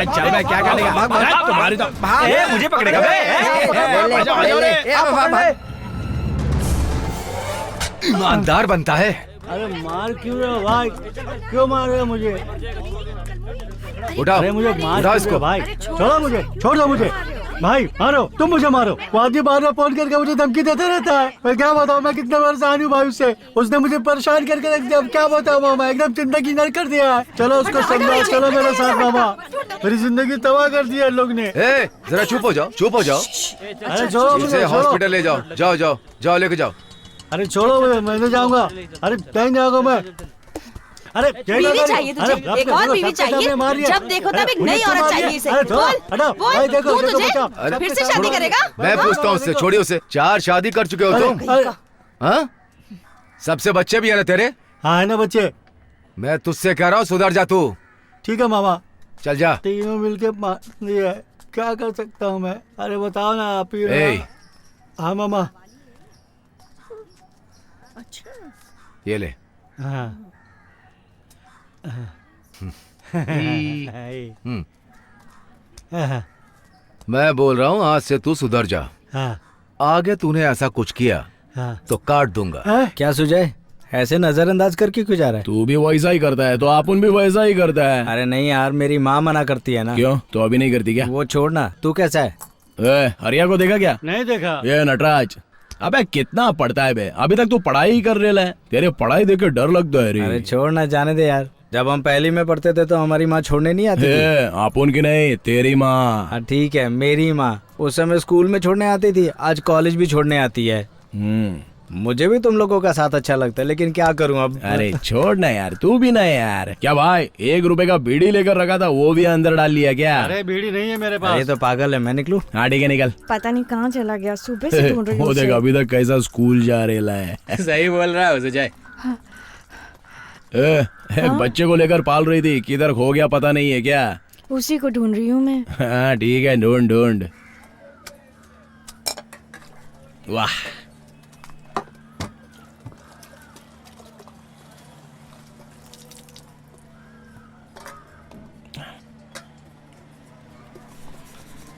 चल मैं क्या करेगा तुम्हारी तो मुझे पकड़ेगा। ईमानदार बनता है। अरे मार क्यों रहे हो भाई, क्यों मार रहे हो मुझे? उठाओ, अरे मुझे मार उठाओ क्यों इसको। रहे हो भाई? छोड़ो मुझे, छोड़ दो मुझे भाई। मारो, तुम मुझे मारो। वो आदमी बार बार फोन करके मुझे धमकी देते रहता है। मैं क्या बताऊँ, मैं कितने परेशान हूँ भाई उससे। उसने मुझे परेशान करके रख दिया। अब क्या बताऊँ मामा, एकदम जिंदगी नर कर दिया है। चलो उसको समझाओ, चलो मेरे साथ मामा। मेरी जिंदगी तबाह कर दिया इन लोग ने। जरा चुप हो जाओ, चुप हो जाओ। अरे छोड़ो मुझे, छोड़ो। हॉस्पिटल ले जाओ, जाओ जाओ जाओ, लेके जाओ। अरे छोड़ो मुझे, मैं नहीं जाऊंगा। अरे कहीं जाऊंगा मैं। अरे बीवी चाहिए तुझे, एक और बीवी चाहिए। जब देखो तब एक नई औरत चाहिए इसे। बोल, बोल, तू तुझे फिर से शादी करेगा? मैं पूछता हूँ उससे, छोड़िए उसे। 4 शादी कर चुके हो तुम? हाँ, सबसे बच्चे भी है ना तेरे? हाँ है ना बच्चे। मैं तुझसे कह रहा हूँ सुधर जा तू। ठीक है मामा, चल जा। तीनों मिलके मार दिया, क्या कर सकता हूँ मैं? अरे बताओ ना आप ही। हाँ मामा। अच्छा ये ले। हाँ मैं बोल रहा हूँ आज से तू सुधर जा। हाँ। आगे तूने ऐसा कुछ किया तो काट दूंगा। क्या सुजय, ऐसे नजरअंदाज करके क्यों जा रहा है? तू भी वैसा ही करता है तो अपन भी वैसा ही करता है। अरे नहीं यार, मेरी माँ मना करती है ना। क्यों, तो अभी नहीं करती क्या? वो छोड़ना, तू कैसा है? हरिया को देखा क्या? नहीं देखा। ये नटराज, अबे कितना पढ़ता है बे, अभी तक तू पढ़ाई ही कर रहा है। तेरे पढ़ाई देख के डर लगता है रे। अरे छोड़ना, जाने दे यार। जब हम पहली में पढ़ते थे तो हमारी माँ छोड़ने नहीं आती थी। अपन की नहीं, तेरी माँ। हाँ ठीक है, मेरी माँ उस समय स्कूल में छोड़ने आती थी, आज कॉलेज भी छोड़ने आती है। मुझे भी तुम लोगों का साथ अच्छा लगता है, लेकिन क्या करूं अब। अरे छोड़ ना यार, तू भी ना यार। क्या भाई, 1 रुपए का बीड़ी लेकर रखा था, वो भी अंदर डाल लिया क्या? अरे बीड़ी नहीं है मेरे पास। अरे तो पागल है, मैं निकलूं? हाँ ठीक है निकल। पता नहीं कहाँ चला गया, सुबह से ढूंढ रही हूँ वो देख अभी तक कैसा स्कूल जा रहा है। सही बोल रहा है सुजय। एक बच्चे को लेकर पाल रही थी, किधर खो गया पता नहीं है क्या? उसी को ढूंढ रही हूँ मैं। हाँ ठीक है, ढूंढ ढूंढ। वाह,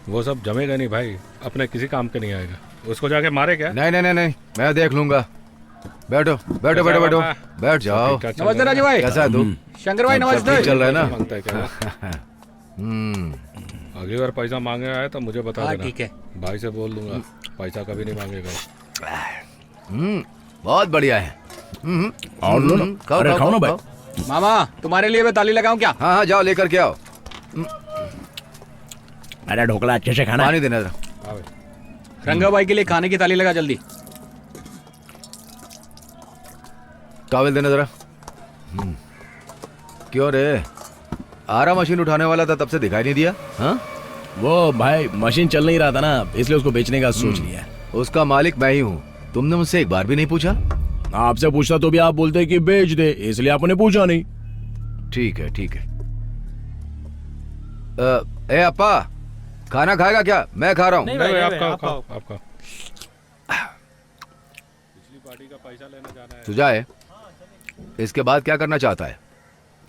वो सब जमेगा नहीं भाई, अपने किसी काम के नहीं आएगा। उसको जाके मारे क्या? नहीं नहीं नहीं नहीं, मैं देख लूंगा। बैठो बैठो बैठो बैठो, बैठ जाओ। नमस्ते राजू भाई। कैसा है तू? शंकर भाई नमस्ते। ठीक चल रहा है ना? मांगता है क्या? अगली बार पैसा मांगे आए तो मुझे बता देना। ठीक है भाई से बोल दूंगा, पैसा कभी नहीं मांगेगा। बहुत बढ़िया है। और लो ना। अरे खाओ ना भाई। मामा, तुम्हारे लिए मैं ताली लगाऊं क्या? हाँ हाँ, जाओ लेकर के आओ। अरे ढोकला अच्छे से खाना। पानी देना जरा। रंगा भाई के लिए खाने की ताली लगा जल्दी। टॉवेल देना जरा। क्यों रे, आरा मशीन उठाने वाला था, तब से दिखाई नहीं दिया? हाँ, वो भाई मशीन चल नहीं रहा था ना, इसलिए उसको बेचने का सोच लिया। उसका मालिक मैं ही हूँ। तुमने मुझसे एक बार भी नहीं पूछा? आपसे पूछता तो भी आप बोलते कि बेच दे, इसलिए आपने पूछा नहीं। ठीक है ठीक है। ए अप्पा, खाना खाएगा क्या? मैं खा रहा हूँ। नहीं, आपका आपका पिछली पार्टी का पैसा लेने जाना है। सुजाए, इसके बाद क्या करना चाहता है?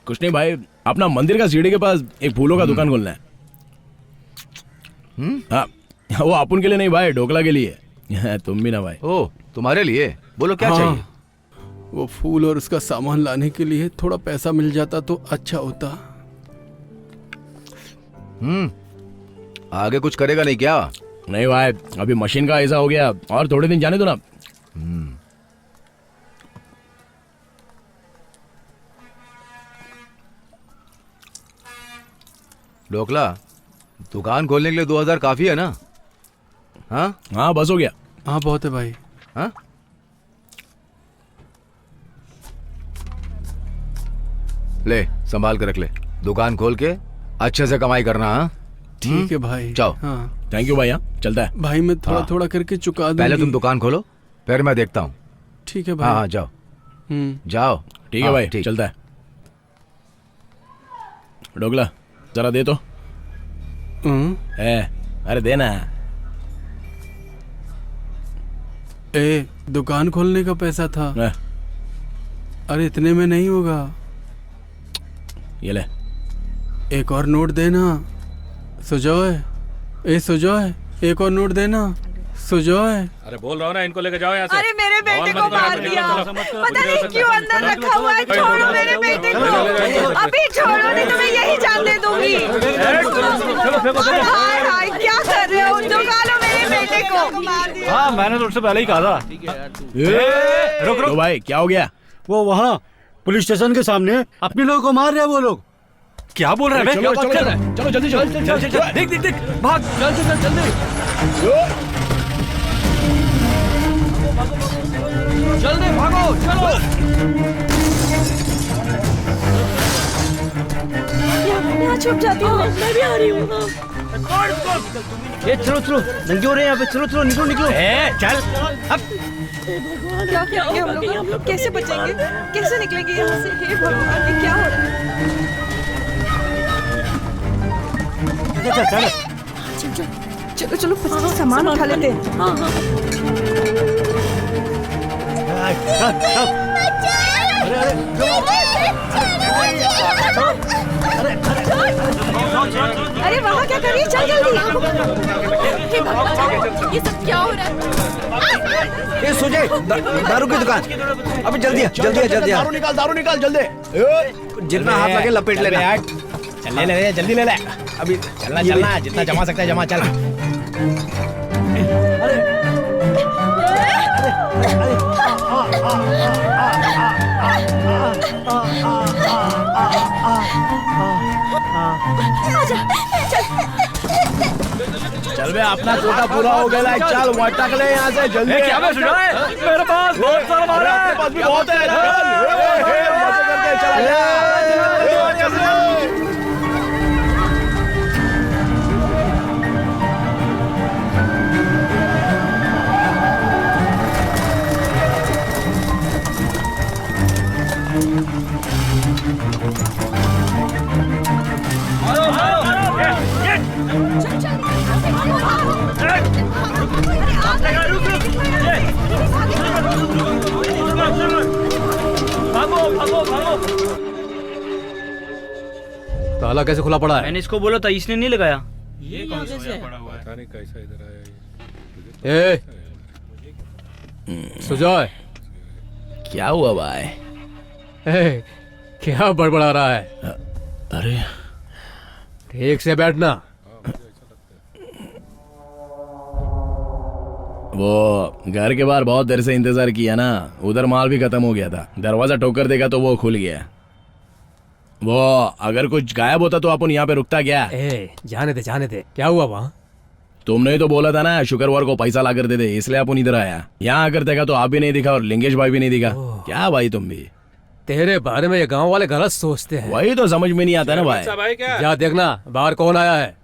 कुछ नहीं भाई, अपना मंदिर का सीढ़ी के पास एक फूलों का दुकान खोलना है। हाँ, वो अपन के लिए नहीं भाई, ढोकला के लिए। तुम भी ना भाई। ओ, तुम्हारे लिए? बोलो क्या चाहिए? वो फूल और उसका सामान लाने के लिए थोड़ा पैसा मिल जाता तो अच्छा होता। आगे कुछ करेगा नहीं क्या? नहीं भाई, अभी मशीन का ऐसा हो गया, और थोड़े दिन जाने दो ना। ढोकला, दुकान खोलने के लिए 2000 काफी है ना? हाँ हाँ, बस हो गया। हाँ बहुत है भाई। हाँ, ले संभाल के रख ले। दुकान खोल के अच्छे से कमाई करना। हाँ ठीक है भाई। जाओ। हाँ थैंक यू भाई। हाँ चलता है भाई, मैं थोड़ा हाँ। थोड़ा करके चुका दूंगी। पहले तुम दुकान खोलो, फिर मैं देखता हूँ। ठीक है भाई। हाँ हाँ, जाओ जाओ। ठीक है हाँ, भाई, ठीक। चलता है। ढोकला जरा दे तो। अरे देना। ए, दुकान खोलने का पैसा था। अरे इतने में नहीं होगा। ये ले। एक और नोट देना। सुजॉय, ए सुजॉय, एक और नोट देना। सुजॉय, अरे बोल रहा हूँ ना, इनको लेके जाओ यहाँ से। अरे मेरे बेटे को मार दिया, पता नहीं क्यों अंदर रखा हुआ है। छोड़ो मेरे बेटे को, अभी छोड़ो नहीं तो मैं यही जान दे दूंगी। हाय हाय, क्या कर रहे हो? चुका लो मेरे बेटे को। हाँ, मैंने तो उससे पहले ही कहा था। रुक रुक भाई, क्या हो गया? वो वहाँ पुलिस स्टेशन के सामने अपने लोगों को मार रहे हैं वो लोग। क्या बोल रहे हैं? चलो चलो चलो जल्दी चलो। देख देख देख, भाग। चल जल्दी। जल्दी भागो, चलो। यहाँ छुप जाती हूँ, मैं भी आ रही हूँ। ये चलो चलो, नंगे हो रहे हैं यहाँ पे। चलो चलो, निकलो निकलो। चल अब। क्या क्या हम लोग कैसे बचेंगे? कैसे निकलेंगे यहाँ से? हे भगवान, ये क्या हो रहा है? चलो चलो, सामान उठा लेते हैं। अरे वहाँ क्या कर रही है? चल जल्दी। हे भगवान, ये सब क्या हो रहा है? ये सुजय, दारू की दुकान। अभी जल्दी जल्दी जल्दी। दारू निकाल जल्दी। जितना हाथ लगे लपेट लेना। चल ले जल्दी ले ले। अभी चलना जितना जमा सकता है जमा। चल चल बे, अपना कोटा पूरा हो गया। चल वटक ले यहाँ से जल्दी। क्या मैं सुझाए? मेरे पास बहुत सारा माल है। तेरे पास भी बहुत है। मारो मारो मारो। ताला कैसे खुला पड़ा है? मैंने इसको बोला था, इसने नहीं लगाया। ये कौन सा पड़ा हुआ है? पता नहीं कैसा इधर आया ये। सुजॉय, क्या हुआ भाई? क्या बड़बड़ा रहा है? अरे ठीक से बैठना। वो घर के बाहर बहुत देर से इंतजार किया ना, उधर माल भी खत्म हो गया था। दरवाजा ठोकर देगा तो वो खुल गया। वो अगर कुछ गायब होता तो अपन यहाँ पे रुकता क्या? जाने दे। क्या हुआ वहाँ? तुमने ही तो बोला था ना शुक्रवार को पैसा ला कर दे दे, इसलिए अपन इधर आया। यहाँ आकर देखा तो आप भी नहीं दिखा और लिंगेश भाई भी नहीं दिखा। क्या भाई तुम भी? तेरे बारे में ये गांव वाले गलत सोचते हैं। वही तो समझ में नहीं आता ना भाई। जा देखना बाहर कौन आया है।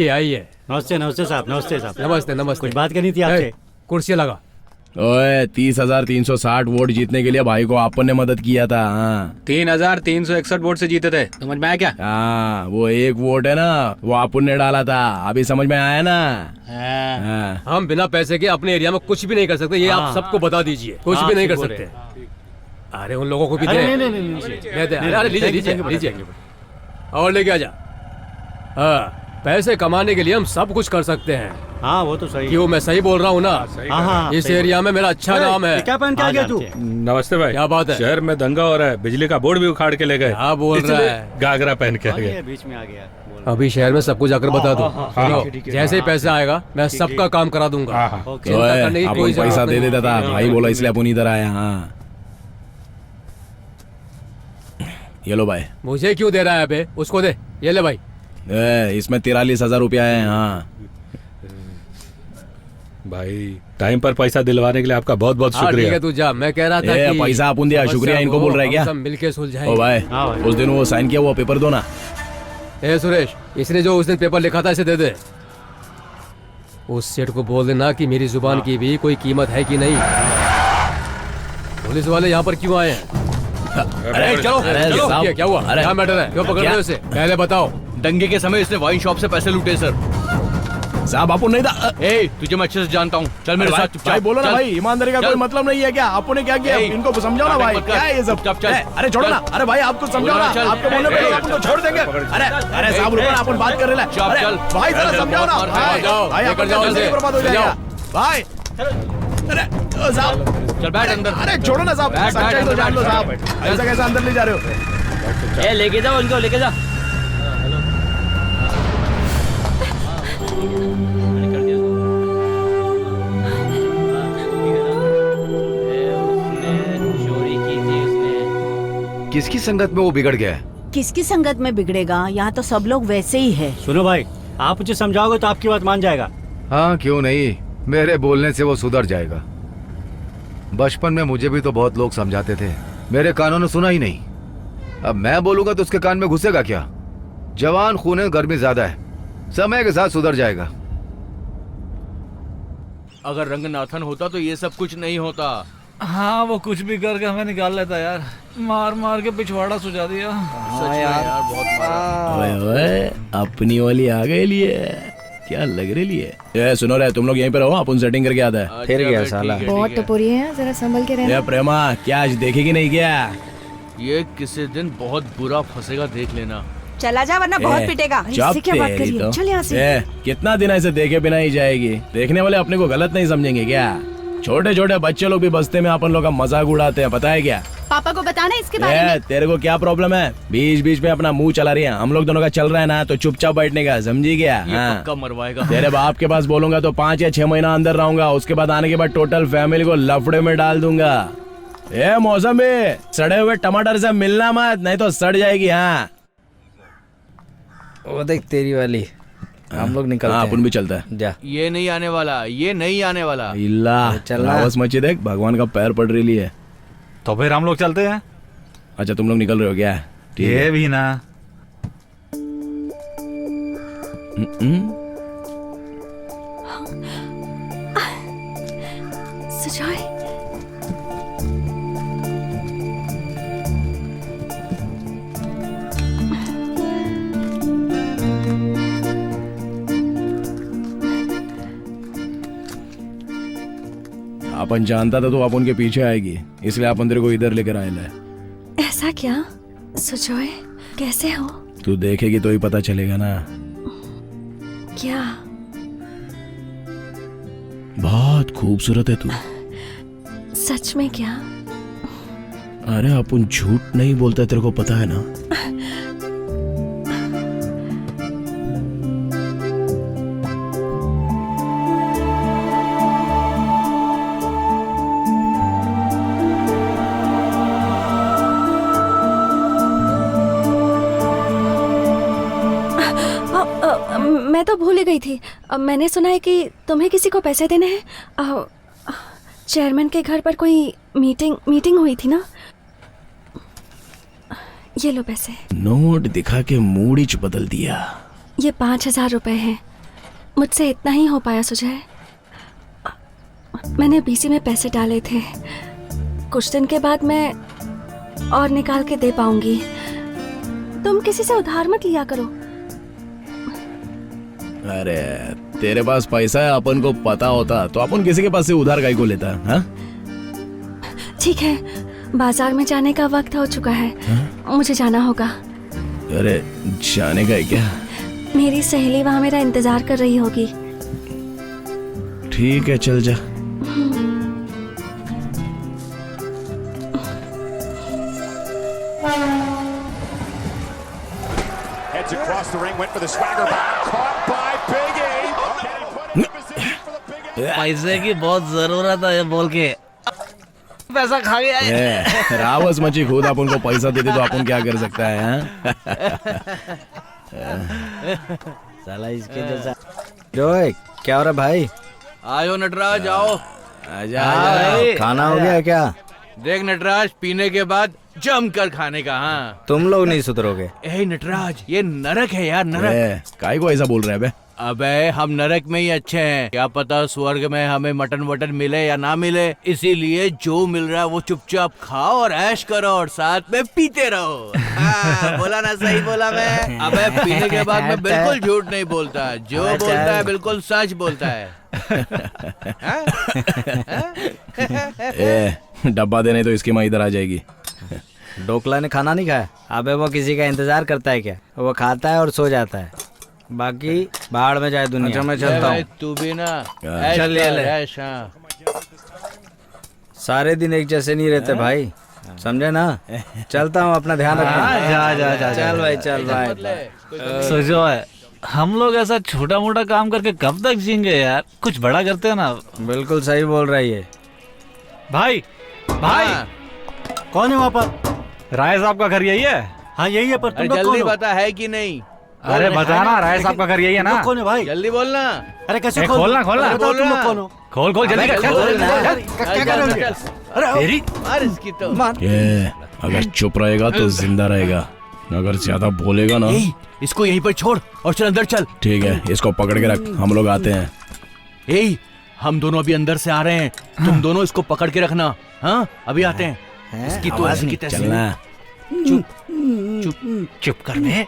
आइए। नमस्ते साहब। नमस्ते। कुछ बात करनी थी आपसे। कुर्सियाँ लगा। ओए 30,360 वोट जीतने के लिए भाई को अपन ने मदद किया था। 3,361 वोट से जीते थे, समझ में आया क्या? हाँ, वो एक वोट है ना, वो अपन ने डाला था। अभी समझ में आया ना? हम बिना पैसे के अपने एरिया में कुछ भी नहीं कर सकते, ये आप सबको बता दीजिए। कुछ भी नहीं कर सकते। अरे उन लोगों को भी दे। अरे लीजिए और लेके आ जा। हाँ, पैसे कमाने के लिए हम सब कुछ कर सकते हैं। हाँ वो तो सही। क्यों मैं सही बोल रहा हूँ ना? इस एरिया में मेरा अच्छा नाम है। क्या पहन के आ गया तू? नमस्ते भाई। क्या बात है? शहर में दंगा हो रहा है, बिजली का बोर्ड भी उखाड़ के ले गए। क्या बोल रहा है? गागरा पहन के आ गया। बीच में आ गया। अभी शहर में सब कुछ जाकर बता दो। जैसे ही पैसा आएगा मैं सबका काम करा दूंगा। चिंता करने की कोई पैसा जरूरत दे नहीं। देता था भाई, बोला इसलिए अपन इधर आया। हाँ ये लो भाई। मुझे क्यों दे रहा है अबे? उसको दे। ये ले भाई। इसमें 43,000 रुपया है। हाँ भाई टाइम पर पैसा दिलवाने के लिए आपका बहुत बहुत शुक्रिया। ठीक है तू जा। मैं कह रहा था कि पैसा अपन दिया, शुक्रिया इनको बोल रहा है क्या? सब मिलके सुलझाएंगे। ओ भाई, उस दिन वो साइन किया हुआ पेपर दो ना। सुरेश, इसने जो उस दिन पेपर लिखा था इसे दे दे। उस सेठ को बोल देना कि मेरी जुबान की भी कोई कीमत है कि नहीं। पुलिस वाले यहाँ पर क्यों आए हैं? अरे चलो क्या हुआ? क्या मैटर है? क्यों पकड़ रहे हो उसे? पहले बताओ। दंगे के समय इसने वाइन शॉप से पैसे लूटे सर। साहब अपन नहीं था। तुझे मैं अच्छे से जानता हूँ, चल मेरे साथ भाई बोलो ना भाई, ईमानदारी का कोई मतलब नहीं है क्या? आपने ने क्या किया? इनको समझाओ ना भाई, क्या है ये सब? अरे छोड़ो ना। अरे भाई आपको समझाओ ना, आपके बोलने पे अपन को छोड़ देंगे। अरे साहब रुको ना, अपन बात कर रहे हैं। अरे भाई जरा समझाओ ना भाई, अपन का बर्बाद हो जाएगा भाई। अरे साहब चल बैठ अंदर। अरे छोड़ो ना साहब, सच्चाई तो जान लो साहब। ऐसा कैसे अंदर ले जा रहे हो? लेके जाओ इनको, लेके जा। किसकी संगत में वो बिगड़ गया है? किसकी संगत में बिगड़ेगा? यहाँ तो सब लोग वैसे ही है। सुनो भाई, आप मुझे समझाओगे तो आपकी बात मान जाएगा। हाँ क्यों नहीं, मेरे बोलने से वो सुधर जाएगा। बचपन में मुझे भी तो बहुत लोग समझाते थे, मेरे कानों ने सुना ही नहीं। अब मैं बोलूंगा तो उसके कान में घुसेगा क्या? जवान खून है, गर्मी ज्यादा है, समय के साथ सुधर जाएगा। अगर रंगनाथन होता तो ये सब कुछ नहीं होता। हाँ वो कुछ भी करके हमें निकाल लेता यार, मार मार के पिछवाड़ा सुझा दिया। सच में यार बहुत मारा। ओए ओए, अपनी वाली आ गई लिए, क्या लग रही है? ये सुनो रे, तुम लोग यहीं पे रहो, अपन सेटिंग करके आता है। फिर गया साला। बहुत टपोरी है, जरा संभल के रहना। ये प्रेमा, क्या आज देखेगी नहीं क्या? ये किसी दिन बहुत बुरा फंसेगा, देख लेना। चला जा वरना बहुत पिटेगा। इससे क्या बात करी है? चल यहाँ से। कितना दिन ऐसे देखे बिना ही जाएगी? देखने वाले अपने को गलत नहीं समझेंगे क्या? छोटे छोटे बच्चे लोग भी बस्ते में अपन लोग का मजाक उड़ाते हैं, पता है क्या? पापा को बताना इसके बारे में। तेरे को क्या प्रॉब्लम है? बीच बीच में अपना मुंह चला रही है। हम लोग दोनों का चल रहा है ना, तो चुपचाप बैठने का, समझी क्या? पक्का मरवाएगा। तेरे बाप के पास बोलूंगा तो 5 या 6 महीना अंदर रहूंगा, उसके बाद आने के बाद टोटल फैमिली को लफड़े में डाल दूंगा। ए मौसमी, सड़े हुए टमाटर से मिलना मत, नहीं तो सड़ जाएगी। हाँ वो देख तेरी वाली। हम लोग निकलते हैं। अपन भी चलता है। जा। ये नहीं आने वाला, ये नहीं आने वाला। चलना आवाज मची देख, भगवान का पैर पड़ रही है। तो फिर हम लोग चलते हैं। अच्छा तुम लोग निकल रहे हो क्या? ये भी ना। सुजॉय, अपन जानता था तो अपन के पीछे आएगी, इसलिए अपन तेरे को इधर लेकर आए। ऐसा क्या सुजॉय? कैसे हो? तू देखेगी तो ही पता चलेगा ना। क्या? बहुत खूबसूरत है तू। सच में क्या? अरे अपन झूठ नहीं बोलते, तेरे को पता है ना। मैं तो भूल ही गई थी। मैंने सुना है कि तुम्हें किसी को पैसे देने हैं। चेयरमैन के घर पर कोई मीटिंग हुई थी ना। ये लो पैसे। नोट दिखा के मूड ही बदल दिया। ये 5,000 रुपए हैं। मुझसे इतना ही हो पाया सुजय। मैंने बीसी में पैसे डाले थे। कुछ दिन के बाद मैं और निकाल के दे पाऊंगी। तुम किसी से उधार मत लिया करो। अरे तेरे पास पैसा है, अपन को पता होता तो अपन किसी के पास से उधार काहे को लेता। हाँ ठीक है, बाजार में जाने का वक्त हो चुका है। मुझे जाना होगा। अरे जाने का है क्या? मेरी सहेली वहाँ मेरा इंतजार कर रही होगी। ठीक है चल जा। Heads across the ring, went for the swagger bomb, caught by Big E. पैसे की बहुत जरूरत है बोल के पैसा खा गया है। रावस मची खुद अपन को पैसा देते तो अपन क्या कर सकता है। साला इसके जैसा। जोए क्या हो रहा भाई? आयो नटराज आओ। आजा आजा। खाना हो गया क्या? देख नटराज, पीने के बाद जम कर खाने का। हाँ तुम लोग नहीं सुधरोगे। ए नटराज, ये नरक है यार, नरक। काहे को ऐसा बोल रहे हैं बे? अबे हम नरक में ही अच्छे हैं। क्या पता स्वर्ग में हमें मटन वटन मिले या ना मिले, इसीलिए जो मिल रहा है वो चुपचाप खाओ और ऐश करो और साथ में पीते रहो। बोला ना, सही बोला मैं? अबे पीने के बाद मैं बिल्कुल झूठ नहीं बोलता। जो बोलता है बिल्कुल सच बोलता है। डब्बा देने तो इसकी माँ इधर आ जाएगी। डोकला ने खाना नहीं खाया? अबे वो किसी का इंतजार करता है क्या? वो खाता है और सो जाता है, बाकी बाहर में जाए दुनिया। मैं चलता हूँ। तू भी ना चल ले। सारे दिन एक जैसे नहीं रहते भाई, समझे ना? चलता हूँ, अपना ध्यान रखना। जा चल भाई, चल भाई। सोचो है, हम लोग ऐसा छोटा मोटा काम करके कब तक जिएंगे यार? कुछ बड़ा करते हैं ना। बिल्कुल सही बोल रही है भाई। भाई कौन है वहाँ पर? राय साहब का घर यही है? हाँ यही है, पर तुम लोग जल्दी कौन हो? बता है कि नहीं? अरे बताना, राय साहब का घर यही है ना? कौन है भाई? जल्दी बोलना। अरे कैसे खोलना बताओ तुम लोग कौन हो? खोल जल्दी कर। क्या कर रहे हो? तेरी मार इसकी तो। अगर चुप रहेगा तो जिंदा रहेगा, अगर ज्यादा बोलेगा ना। इसको यहीं पर छोड़ और चल अंदर चल। ठीक है, इसको पकड़ के रख, हम लोग आते हैं। हम दोनों अभी अंदर से आ रहे हैं, तुम दोनों इसको पकड़ के रखना। हाँ अभी आते हैं। इसकी तो ऐसी की तैसी। चलना। चुप कर बे।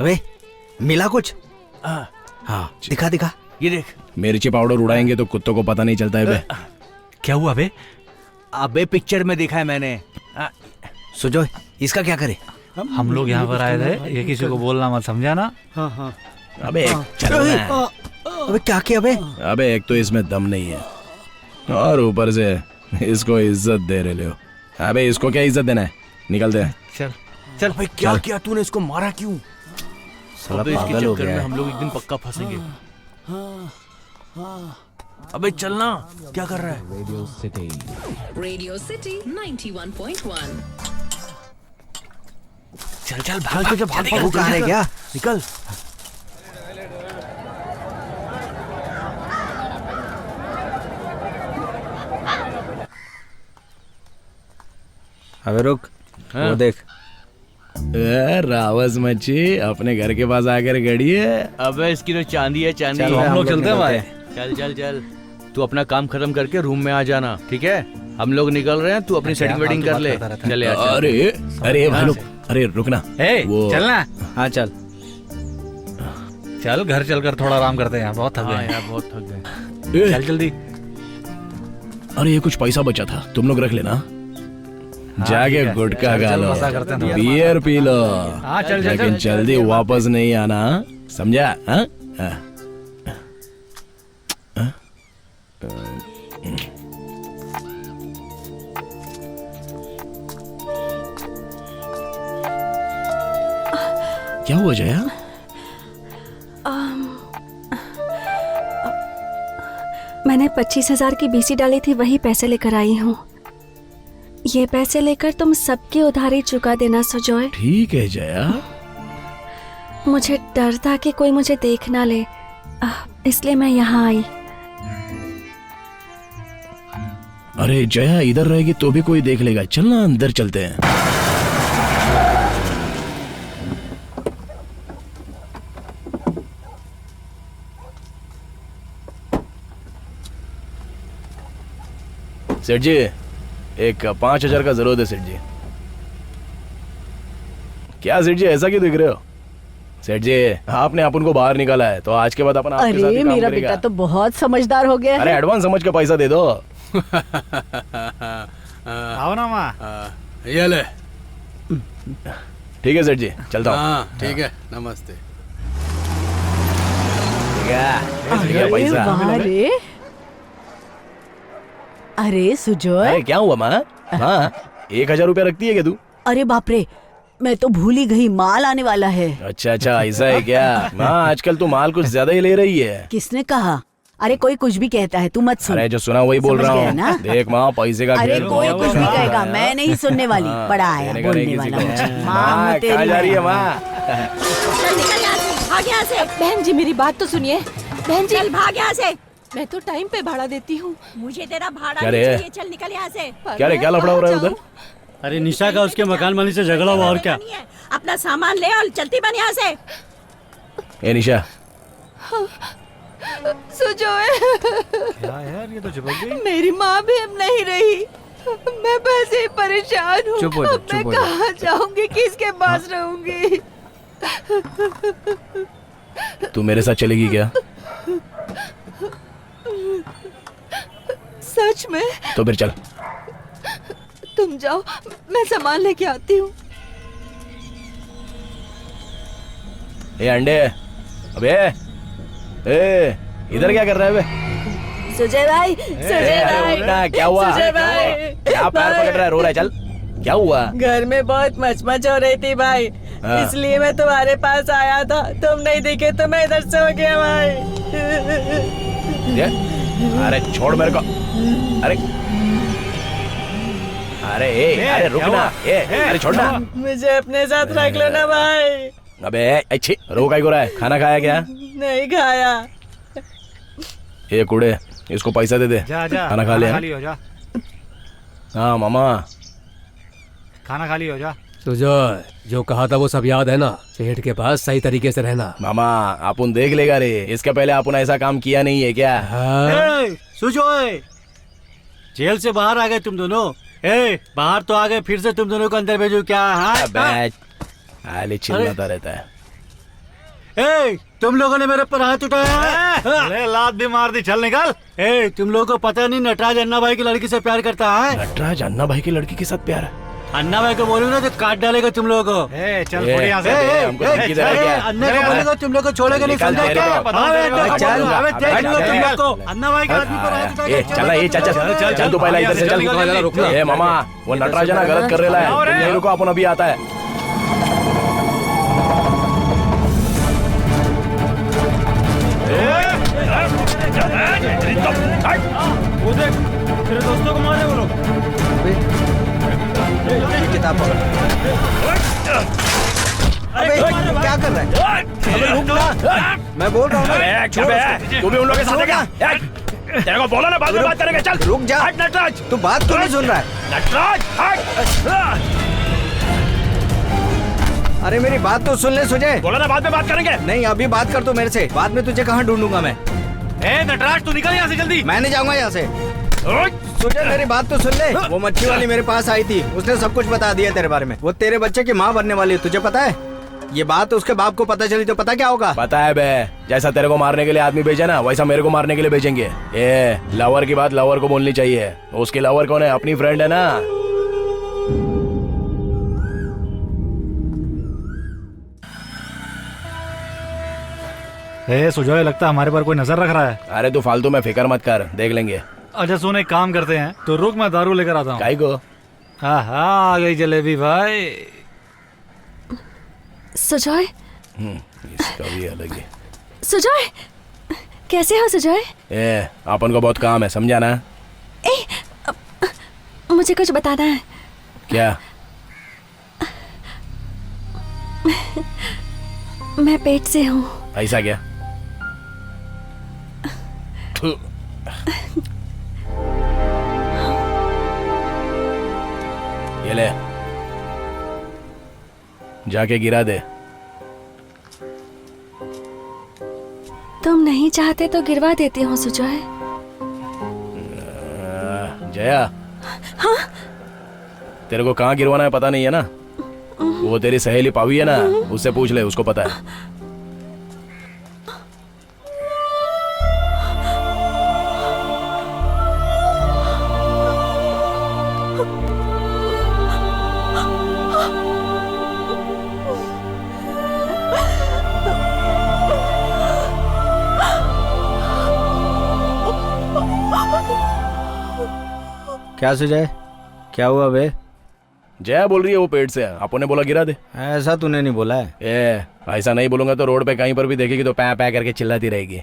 अबे मिला कुछ? हाँ दिखा। ये देख, मिर्ची पाउडर उड़ाएंगे तो कुत्तों को पता नहीं चलता है बे। क्या हुआ बे? अबे पिक्चर में देखा है मैंने। सुजो इसका क्या करे? हम लोग यहाँ पर आए थे, ये किसी को बोलना मत, समझा ना? हाँ। अबे चलना। अबे क्या किया बे? अबे एक तो इसमें दम नहीं है और ऊपर से इसको इज्जत दे रहे हो। अबे इसको क्या इज्जत देना है? निकल दे। चल भाई, क्या किया तूने? इसको मारा क्यों? साला इसके पागल हो चक्कर गया में है। हम लोग एक दिन पक्का फंसेंगे। अबे चलना, क्या कर रहा है? Radio city 91.1। चल भाग, तुझे भाग कहाँ है क्या? निकल। अबे रुक, वो देख। रावस मच्छी अपने घर के पास आकर गड़ी है। अबे इसकी तो चांदी है, चांदी। चल, हम लोग चलते हैं भाई। हैं। चल तू अपना काम खत्म करके रूम में आ जाना, ठीक है? हम लोग निकल रहे हैं, तू अपनी सेटिंग वेटिंग कर ले। चले अरे भाई लोग, अरे रुकना। वो चलना। हाँ चल घर चलकर थोड़ा आराम करते हैं, बहुत थक गए। बहुत थक गए। चल जल्दी। अरे ये कुछ पैसा बचा था, तुम लोग रख लेना। जाके गुटखा खा लो, बियर पी लो, लेकिन जल्दी वापस नहीं आना, समझा? हाँ? क्या हुआ जया? मैंने 25,000 की बीसी डाली थी, वही पैसे लेकर आई हूँ। ये पैसे लेकर तुम सबकी उधारी चुका देना सुजॉय। ठीक है जया। मुझे डर था कि कोई मुझे देख ना ले, इसलिए मैं यहाँ आई। अरे जया, इधर रहेगी तो भी कोई देख लेगा, चलना अंदर चलते हैं। सेठ जी, एक 5,000 का जरूरत है सेठ जी। क्या सेठ जी, ऐसा क्यों दिख रहे हो? सेठ जी, आपने अपन को बाहर निकाला है तो आज के बाद अपन आपके साथ ही अरे काम मेरा करेगा। बेटा तो बहुत समझदार हो गया अरे है। एडवांस समझ के पैसा दे दो। आओ ना माँ। ये ले। ठीक है सेठ जी, चलता हूँ। हाँ ठीक है, नमस्ते। अरे पैसा। वाह रे। अरे सुजॉय, अरे क्या हुआ माँ? हाँ, 1,000 रुपया रखती है क्या तू? अरे बाप रे, मैं तो भूल ही गई, माल आने वाला है। अच्छा अच्छा, ऐसा है क्या? माँ आजकल तू माल कुछ ज्यादा ही ले रही है। किसने कहा? अरे कोई कुछ भी कहता है, तू मत सुन। अरे जो सुना वही बोल समझ रहा गया ना? हूँ। देख माँ, पैसे का अरे खेल कोई बहुत कुछ भी बड़ा कहेगा, है। मैं नहीं सुनने वाली। बड़ा आया देने का नहीं बोलने किसी वाला को। मुझे। माँ, माँ कहाँ तेरी जा रही है मैं। माँ? चल निकल यहाँ से, भाग यहाँ से। बहन जी मेरी बात तो सुनिए। बहन जी चल भाग यहाँ से। मैं तो टाइम पे भाड़ा देती हूँ। मुझे तेरा भाड़ा क्या नहीं रे? चाहिए, चल निकल यहाँ से। क्या रे, क्या लफड़ा हो रहा है उधर? अरे निशा का उसके मकान मालिक से झगड़ा हुआ और क्या? अपना सामान ले और चलती बन यहाँ से। ए निशा, सुजॉय, क्या यार, ये तो चिपक गई। मेरी माँ भी अब नहीं रही। मैं बस ही परेशान हूँ। चुप हो जा, अब मैं चुप हो जा। कहाँ जाऊंगी, किसके पास रहूंगी? तू मेरे साथ चलेगी क्या? सच में? तो फिर चल। तुम जाओ, मैं सामान लेके आती हूँ। ए अंडे, अबे ए, इधर क्या कर रहा है बे? सुजय भाई, सुजय भाई, उठना, क्या हुआ? सुजय भाई, क्या पैर पकड़ रहा है, रो रहा है? चल, क्या हुआ? घर में बहुत मचमच हो रही थी भाई, हाँ। इसलिए मैं तुम्हारे पास आया था। तुम नहीं दिखे तो मैं इधर से हो गया भाई। ये? अरे छोड़ मेरे को। अरे अरे अरे रुकना, अरे छोड़ना। मुझे अपने साथ रख लो ना भाई। अबे अच्छी रो काहे को रहा है? खाना खाया क्या? नहीं खाया। ये कूड़े, इसको पैसा दे दे। जा जा, खाना खा ले। लियो, जा। हाँ मामा, खाना खा लियो, जा। सुजॉय, जो कहा था वो सब याद है ना? सेठ के पास सही तरीके से रहना। मामा अपन देख लेगा रे, इसके पहले अपन ऐसा काम किया नहीं है क्या? ए, सुजॉय, जेल से बाहर आ गए तुम दोनों। ए, बाहर तो आ गए, फिर से तुम दोनों को अंदर भेजो क्या? हाँ? आले चिल्लाता रहता है। ए, तुम लोगों ने मेरे पर हाथ उठाया है? अरे लात भी मार दी, चल निकल। ए, तुम लोगों को पता नहीं नटराज अन्ना भाई की लड़की से प्यार करता है? नटराज अन्ना भाई की लड़की के साथ प्यार है? अन्ना भाई को बोलूंगा तो काट डालेगा तुम लोगों को। ए, चल ए, यहाँ से। हमको धमकी दे रहा है क्या? अन्ना को बोलेगा तुम लोग को छोड़ेगा नहीं, निकाल समझा तेरे क्या? को पता है, अबे, चल, चल, अबे, देख लो तुम लोग को। अन्ना भाई के आदमी पर हाथ उठा के चल ना, ये चल चल तू पहला इधर से चल। ए मामा, वो नटराज है ना, गलत कर रहा है। तुम नहीं रुको, अपन अभी आता है। वो देख, तेरे दोस्तों को मारे वो लोग। किताब पकड़। अबे क्या कर रहा है? अबे रुक ना, मैं बोल रहा हूँ ना। तू भी उन लोगों के साथ है क्या? तेरे को बोला ना, बाद में बात करेंगे। चल रुक जा। हट नटराज, तू बात क्यों नहीं सुन रहा है? नटराज हट। अरे मेरी बात तो सुन ले सुजय। बोला ना बाद में बात करेंगे। नहीं, अभी बात कर तू मेरे से, बाद में तुझे कहाँ ढूंढूंगा मैं? ए नटराज, तू निकल यहाँ से जल्दी। मैं नहीं जाऊंगा यहाँ से। सुजय मेरी बात तो सुन ले। वो मच्छी वाली मेरे पास आई थी, उसने सब कुछ बता दिया तेरे बारे में। वो तेरे बच्चे की माँ बनने वाली है, तुझे पता है? ये बात उसके बाप को पता चली तो पता क्या होगा? पता है बे, जैसा तेरे को मारने के लिए आदमी भेजा ना, वैसा मेरे को मारने के लिए भेजेंगे। ये लवर की बात लवर को बोलनी चाहिए। उसकी लवर कौन है? अपनी फ्रेंड है ना। सुजय, लगता है हमारे पर कोई नजर रख रहा है। अरे तू फालतू में फिक्र मत कर, देख लेंगे। अच्छा सुन, एक काम करते हैं, तो रुक मैं दारू लेकर आता हूँ। काई को? हाँ हाँ, आ गई जलेबी भाई। सुजय, इसका भी अलग है। सुजय, कैसे हो सुजय? अपन को बहुत काम है, समझा ना? मुझे कुछ बताना है। क्या? मैं पेट से हूँ। ऐसा क्या? ये ले, जाके गिरा दे। तुम नहीं चाहते तो गिरवा देती हूँ सुजय। जया, हाँ? तेरे को कहाँ गिरवाना है पता नहीं है ना? वो तेरी सहेली पावी है ना, उससे पूछ ले, उसको पता है। क्या सुजय, क्या हुआ बे? जया बोल रही है वो पेट से है, अपन ने बोला गिरा दे। ऐसा तूने नहीं बोला है। ऐसा नहीं बोलूंगा तो रोड पे कहीं पर भी देखेगी तो पै पै करके चिल्लाती रहेगी।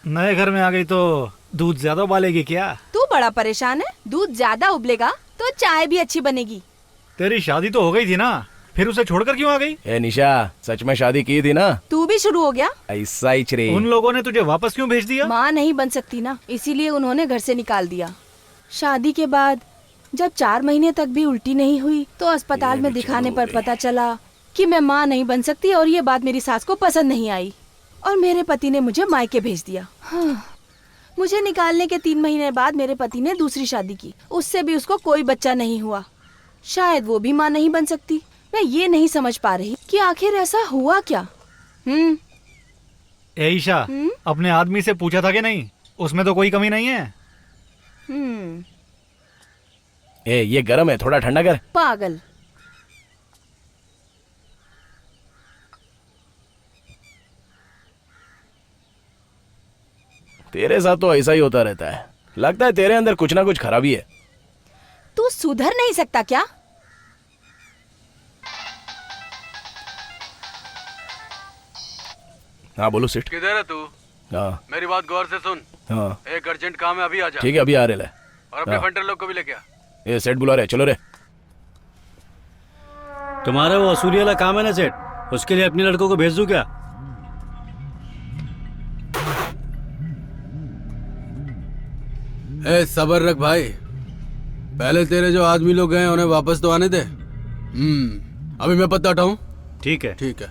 नए घर में आ गई तो दूध ज्यादा उबालेगी क्या? तू बड़ा परेशान है? दूध ज्यादा उबलेगा तो चाय भी अच्छी बनेगी। तेरी शादी तो हो गई थी ना, फिर उसे छोड़कर क्यों आ गई? निशा, सच में शादी की थी ना? तू भी शुरू हो गया? ऐसा ही चरे। उन लोगों ने तुझे वापस क्यों भेज दिया? माँ नहीं बन सकती ना, इसीलिए उन्होंने घर से निकाल दिया। शादी के बाद जब 4 महीने तक भी उल्टी नहीं हुई तो अस्पताल में दिखाने पर पता चला कि मैं माँ नहीं बन सकती, और ये बात मेरी सास को पसंद नहीं आई और मेरे पति ने मुझे मायके भेज दिया। मुझे निकालने के 3 महीने बाद मेरे पति ने दूसरी शादी की, उससे भी उसको कोई बच्चा नहीं हुआ। शायद वो भी माँ नहीं बन सकती। मैं ये नहीं समझ पा रही कि आखिर ऐसा हुआ क्या। ईशा, अपने आदमी से पूछा था कि नहीं? उसमें तो कोई कमी नहीं है। ये गर्म है, थोड़ा ठंडा कर। पागल। तेरे साथ तो ऐसा ही होता रहता है, लगता है तेरे अंदर कुछ ना कुछ खराबी है। तू सुधर नहीं सकता क्या? हाँ बोलो सेठ। किधर है तू? हाँ मेरी बात गौर से सुन। हाँ एक अर्जेंट काम है, अभी आ जा। ठीक है, अभी आ रहे। और अपने फंटर लोग को भी लेके आ। ये सेठ बुला रहे, चलो रे। तुम्हारा वो वसूली वाला काम है ना सेठ, उसके लिए अपने लड़कों को भेज दूं क्या? सबर रख भाई, पहले तेरे जो आदमी लोग गए उन्हें वापस तो आने दे। अभी मैं पता हटाऊं। ठीक है। ठीक है।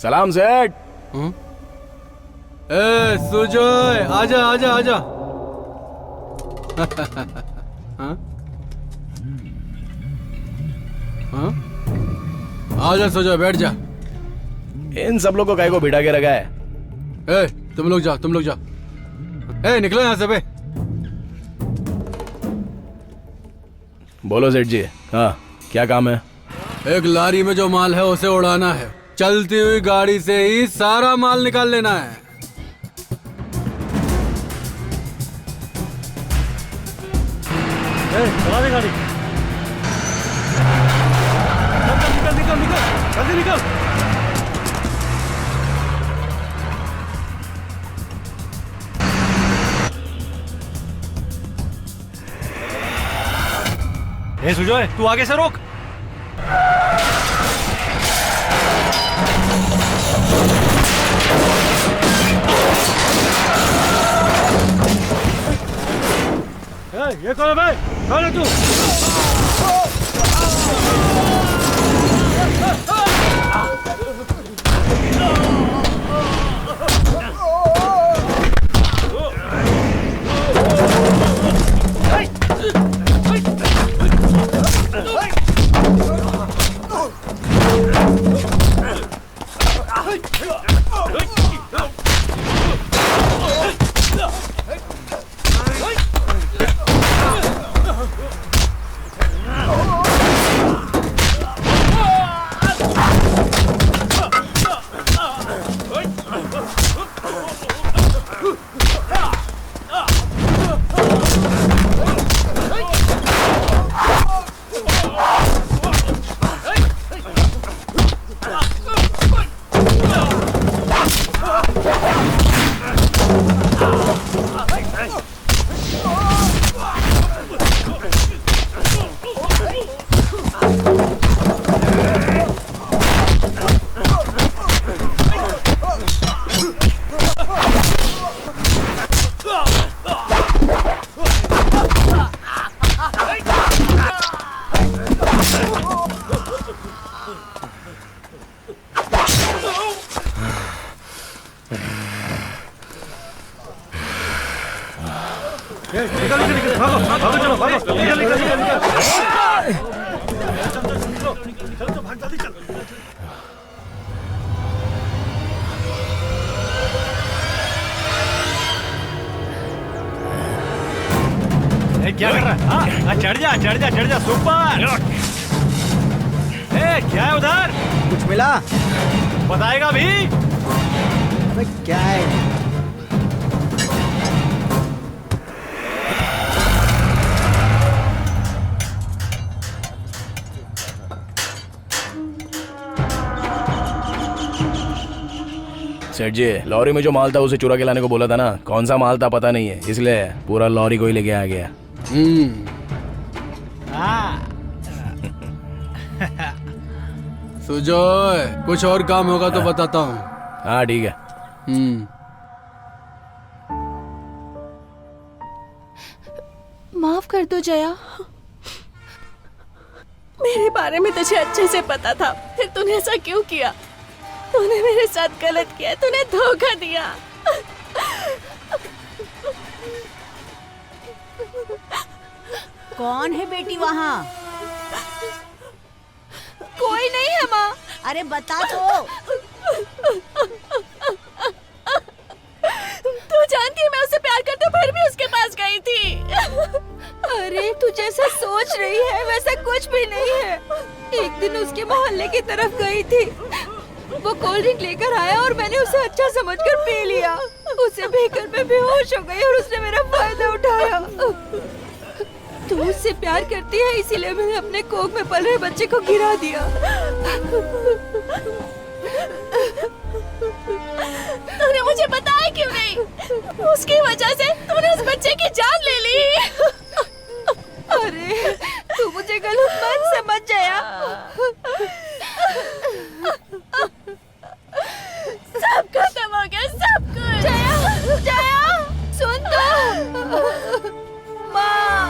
सलाम सेठ। सुजय, आजा आजा आजा। हाँ? हाँ? आजा सुजय, बैठ जा। इन सब लोगों को काहे को बिठा के रखा है? तुम लोग जाओ, तुम लोग जाओ। निकलो यहाँ से बे। बोलो सेठ जी। हाँ क्या काम है? एक लारी में जो माल है उसे उड़ाना है, चलती हुई गाड़ी से ही सारा माल निकाल लेना है। चला दे गाड़ी। निकल निकल निकल, जल्दी निकल। सुजय, तू आगे से रोक। ये कौन है भाई? कौन है तू? क्या कर रहा है? चढ़ जा सुपर। क्या है उधर? कुछ मिला? बताएगा भी? अबे क्या है? सेठ जी, लॉरी में जो माल था उसे चुरा के लाने को बोला था ना, कौन सा माल था पता नहीं है, इसलिए पूरा लॉरी को ही लेके आ गया। सुजोय, कुछ और काम होगा तो बताता हूँ। हाँ ठीक है। माफ कर दो जया। मेरे बारे में तुझे अच्छे से पता था, फिर तूने ऐसा क्यों किया? तूने मेरे साथ गलत किया, तूने धोखा दिया। कौन है बेटी वहाँ? कोई नहीं है माँ। अरे बता तो। तू जानती है मैं उससे प्यार करती हूँ, फिर भी उसके पास गई थी। अरे तू जैसा सोच रही है वैसा कुछ भी नहीं है। एक दिन उसके मोहल्ले की तरफ गई थी, वो कोल्ड ड्रिंक लेकर आया और मैंने उसे अच्छा समझकर पी लिया। उसे पीकर मैं बेहोश हो गई और उसने मेरा फायदा उठाया। तू उससे प्यार करती है इसीलिए मैंने अपने कोख में पल रहे बच्चे को गिरा दिया। तूने मुझे बताया क्यों नहीं? उसकी वजह से तूने उस बच्चे की जान ले ली। अरे तू मुझे गलत मत समझ जया। सब खत्म हो गया, सब कुछ। जया, जया, सुन तो। माँ।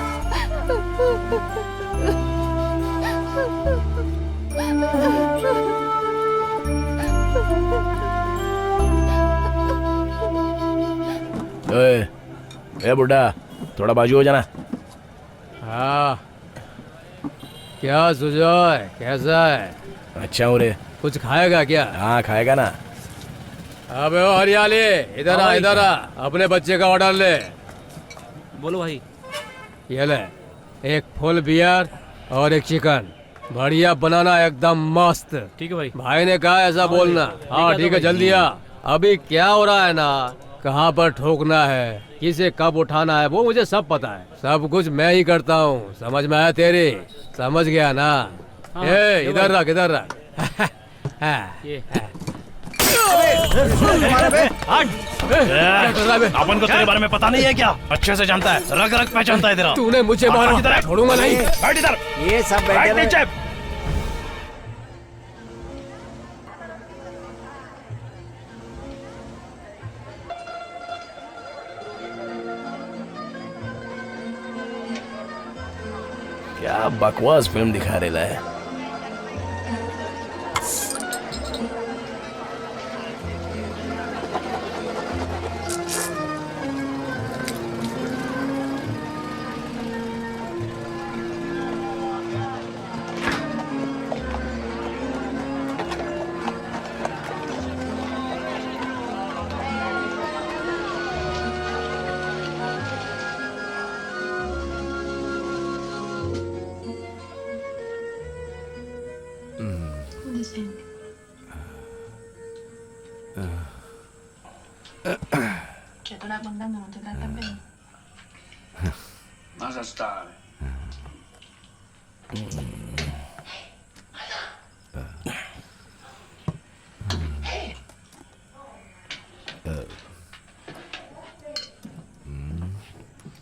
ए बुड्ढा, थोड़ा बाजू हो जाना। हाँ, क्या सुजोय, कैसा है? अच्छा हूँ रे। कुछ खाएगा क्या? हाँ खाएगा ना। अबे ओ हरियाली, इधर आ, इधर आ, अपने बच्चे का ऑर्डर ले। बोलो भाई। ये ले, एक फुल बियर और एक चिकन, बढ़िया बनाना, एकदम मस्त। ठीक है भाई। भाई ने कहा ऐसा बोलना। हाँ ठीक है, जल्दी आ। अभी क्या हो रहा है ना, कहाँ पर ठोकना है, किसे कब उठाना है, वो मुझे सब पता है। सब कुछ मैं ही करता हूँ, समझ में आया तेरे? समझ गया ना? ए इधर रख, इधर रख। अपन को तेरे बारे में पता नहीं है क्या? अच्छे से जानता है, रग रग पहचानता है तेरा। तूने मुझे मारा, छोड़ूंगा नहीं। बैठ इधर। ये सब बैठे क्या बकवास फिल्म दिखा रहा है। Cosa stare?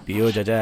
पियो चाचा।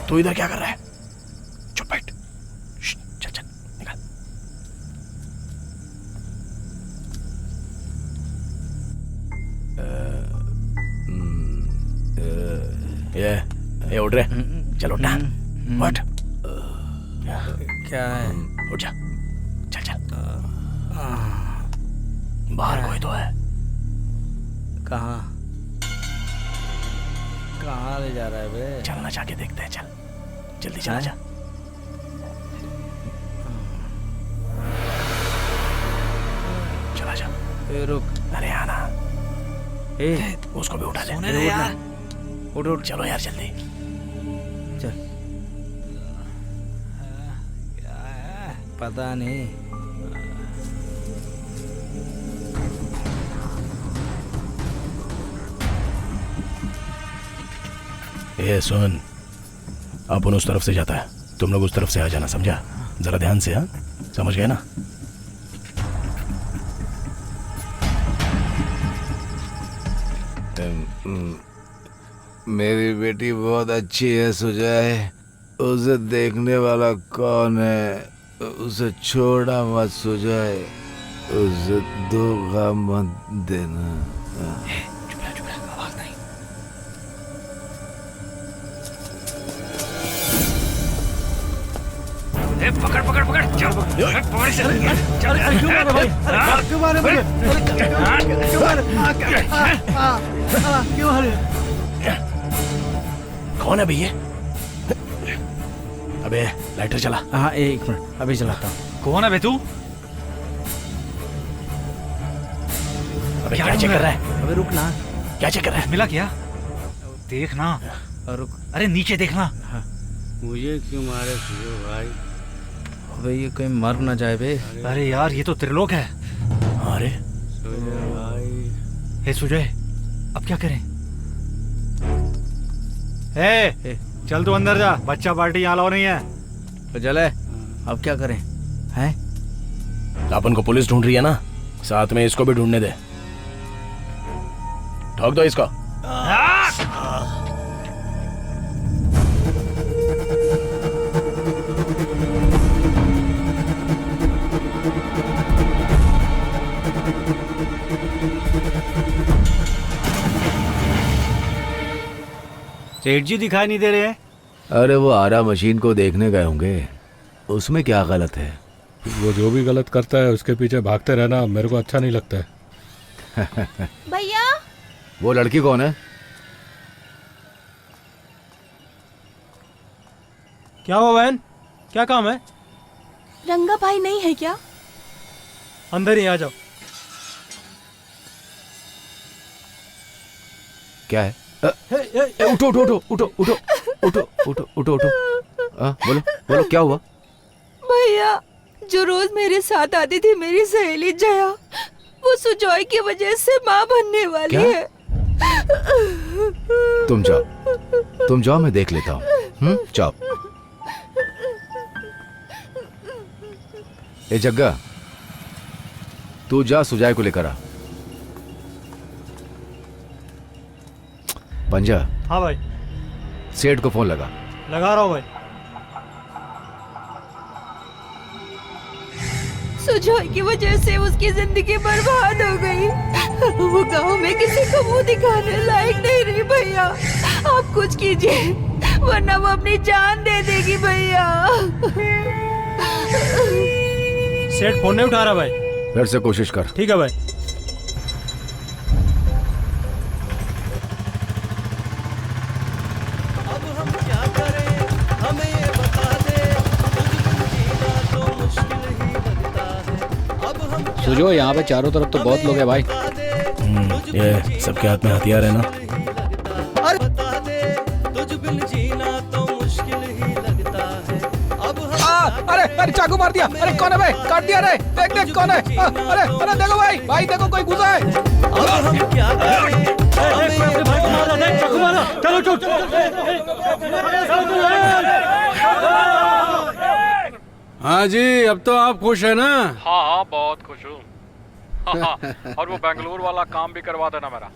तू इधर क्या कर रहा है? चुप बैठ। चल चल निकल। ये उठ रहे, चल उठना, उठ। क्या है? उठ जा, चल चल। बाहर कोई तो है। कहाँ कहाँ ले जा रहा है बे? चलना, जाके देखते हैं, चल जल्दी चला जा। चला जा। रुक। अरे आना। उसको भी उठा ले। उठ उठ, चलो यार जल्दी। चल। पता नहीं। ए सुन, अपन उस तरफ से जाता है, तुम लोग उस तरफ से आ जाना, समझा? जरा ध्यान से। हाँ, समझ गए ना? मेरी बेटी बहुत अच्छी है सुजय। उसे देखने वाला कौन है? उसे छोड़ा मत सुजय, उसे धोखा मत देना। आवाज नहीं। पकड़ पकड़ पकड़, चल पकड़, चल क्यों मारे भाई? क्यों मारे मुझे? क्यों मारे? कौन है भैया? अबे लाइटर चला। हाँ एक मिनट, अभी चलाता हूँ। कौन है बे तू? अबे क्या चेक कर रहा है? अबे रुक ना। क्या चेक कर रहा है? मिला क्या? देखना। रुक। अरे नीचे देखना। मुझे क्यों मारे भाई? अबे ये कहीं मर ना जाए बे। अरे यार ये तो त्रिलोक है। अरे हे सुजय, अब क्या करें? हे चल तू अंदर जा, बच्चा पार्टी यहाँ अलाउ नहीं है। तो चले, अब क्या करें? हैं? अपन को पुलिस ढूंढ रही है ना, साथ में इसको भी ढूंढने दे। ठोक दो इसको। सेठ जी दिखाई नहीं दे रहे हैं। अरे वो आरा मशीन को देखने गए होंगे, उसमें क्या गलत है? वो जो भी गलत करता है उसके पीछे भागते रहना मेरे को अच्छा नहीं लगता है। भैया वो लड़की कौन है? क्या हुआ बहन? क्या काम है? रंगा भाई नहीं है क्या? अंदर ही आ जाओ। क्या है? उठो उठो उठो उठो उठो उठो उठो उठो उठो। बोलो बोलो क्या हुआ? भैया जो रोज मेरे साथ आती थी मेरी सहेली जया, वो सुजॉय की वजह से माँ बनने वाली क्या? है। तुम जाओ मैं देख लेता हूँ। जाओ। ए जग्गा, तू जा सुजय को लेकर आ। पंजा। हाँ भाई। सेठ को फोन लगा रहा हूँ भाई। सुजॉय की वजह से उसकी जिंदगी बर्बाद हो गई। वो गांव में किसी को मुंह दिखाने लायक नहीं रही। भैया आप कुछ कीजिए वरना वो अपनी जान दे देगी। भैया सेठ फोन नहीं उठा रहा भाई। फिर से कोशिश कर। ठीक है भाई। सुजो यहाँ पे चारों तरफ तो बहुत लोग हैं भाई। ये सबके हाथ में हथियार है ना। अरे अरे चाकू मार दिया। अरे कौन है भाई? काट दिया। अरे देख देख कौन है? अरे अरे देखो भाई, भाई देखो कोई घुसा है। अब हम क्या करें? भाई को मारा, देख चाकू मारा। चलो चलो हाँ जी, अब तो आप खुश है ना? हाँ हाँ बहुत खुश हूँ। और वो बेंगलुरु वाला काम भी करवा देना मेरा।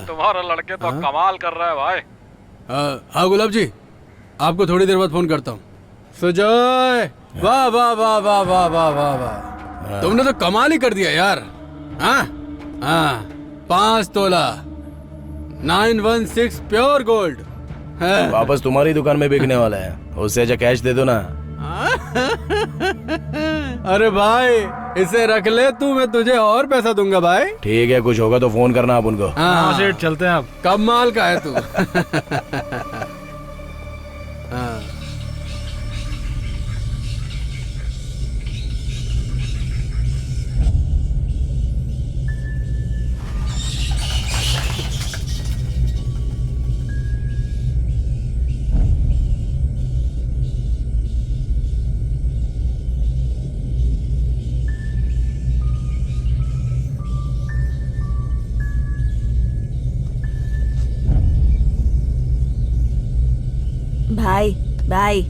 तुम्हारा लड़के तो कमाल कर रहा है भाई। हाँ गुलाब जी, आपको थोड़ी देर बाद फोन करता हूँ। सुजय, वाह वाह वाह वाह वाह वाह वाह वाह, तुमने तो कमाल ही कर दिया यार। हाँ हाँ, 5 तोला 916 प्योर गोल्ड वापस तुम्हारी दुकान में बिकने वाला है, उससे अच्छा कैश दे दो ना। अरे भाई इसे रख ले तू, मैं तुझे और पैसा दूंगा भाई। ठीक है, कुछ होगा तो फोन करना आप उनको। हाँ सेठ, चलते हैं आप। कब माल का है तू? हाँ। भाई भाई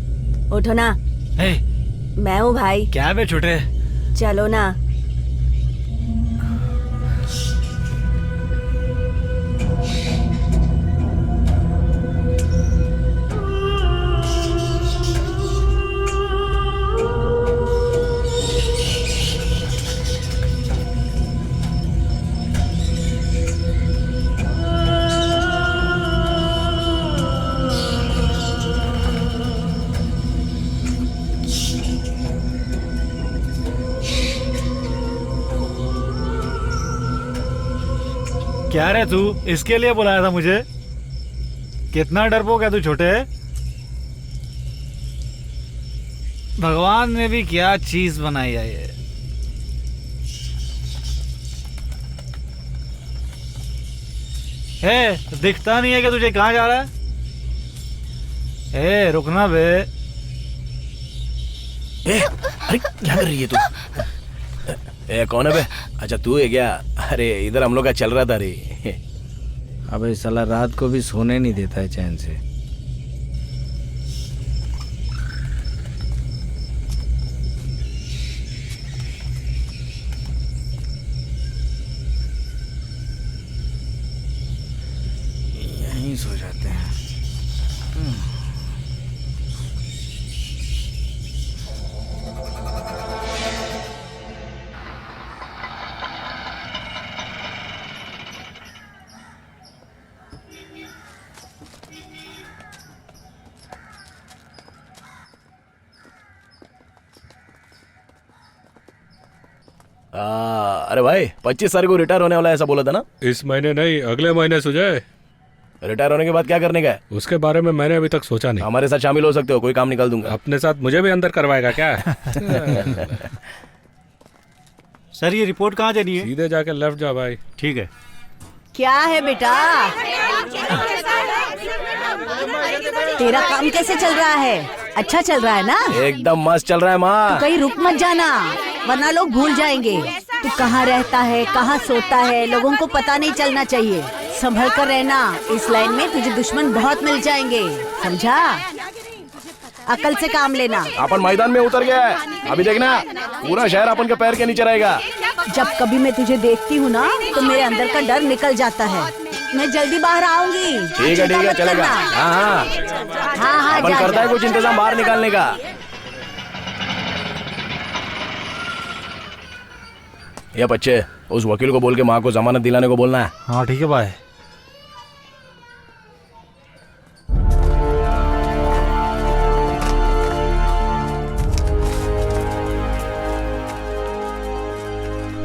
उठो ना। हे, मैं हूँ भाई। क्या बे छोटे? चलो ना। क्या रे तू, इसके लिए बुलाया था मुझे? कितना डरपोक है तू छोटे। भगवान ने भी क्या चीज बनाई है ये। हे, दिखता नहीं है कि तुझे कहाँ जा रहा है? ए, रुकना बे। अरे क्या कर रही है तू? ए, कौन है बे? अच्छा तू है क्या? अरे इधर हम लोग का चल रहा था रे। अबे साला रात को भी सोने नहीं देता है चैन से। यहीं सो जाते हैं। अरे भाई 25 तारीख को रिटायर होने वाला है, ऐसा बोला था ना? इस महीने नहीं, अगले महीने सुजय। रिटायर होने के बाद क्या करने का है? उसके बारे में मैंने अभी तक सोचा नहीं। हमारे साथ शामिल हो सकते हो, कोई काम निकाल दूंगा। अपने साथ मुझे भी अंदर करवाएगा क्या? सर ये रिपोर्ट कहाँ देनी है? सीधे जाके लेफ्ट जा भाई। ठीक है। क्या है बेटा, तेरा काम कैसे चल रहा है? अच्छा चल रहा है ना? एकदम मस्त चल रहा है माँ। तू कहीं रुक मत जाना, वरना लोग भूल जाएंगे तू कहाँ रहता है, कहाँ सोता है। लोगों को पता नहीं चलना चाहिए। संभल कर रहना, इस लाइन में तुझे दुश्मन बहुत मिल जाएंगे, समझा? अकल से काम लेना। अपन मैदान में उतर गया है, अभी देखना पूरा शहर अपन के पैर के नीचे रहेगा। जब कभी मैं तुझे देखती हूँ ना तो मेरे अंदर का डर निकल जाता है। मैं जल्दी बाहर आऊंगी। ठीक है चलेगा। हाँ, अपन करता है कुछ इंतजाम बाहर निकालने का। ये बच्चे, उस वकील को बोल के माँ को जमानत दिलाने को बोलना है। हाँ ठीक है भाई।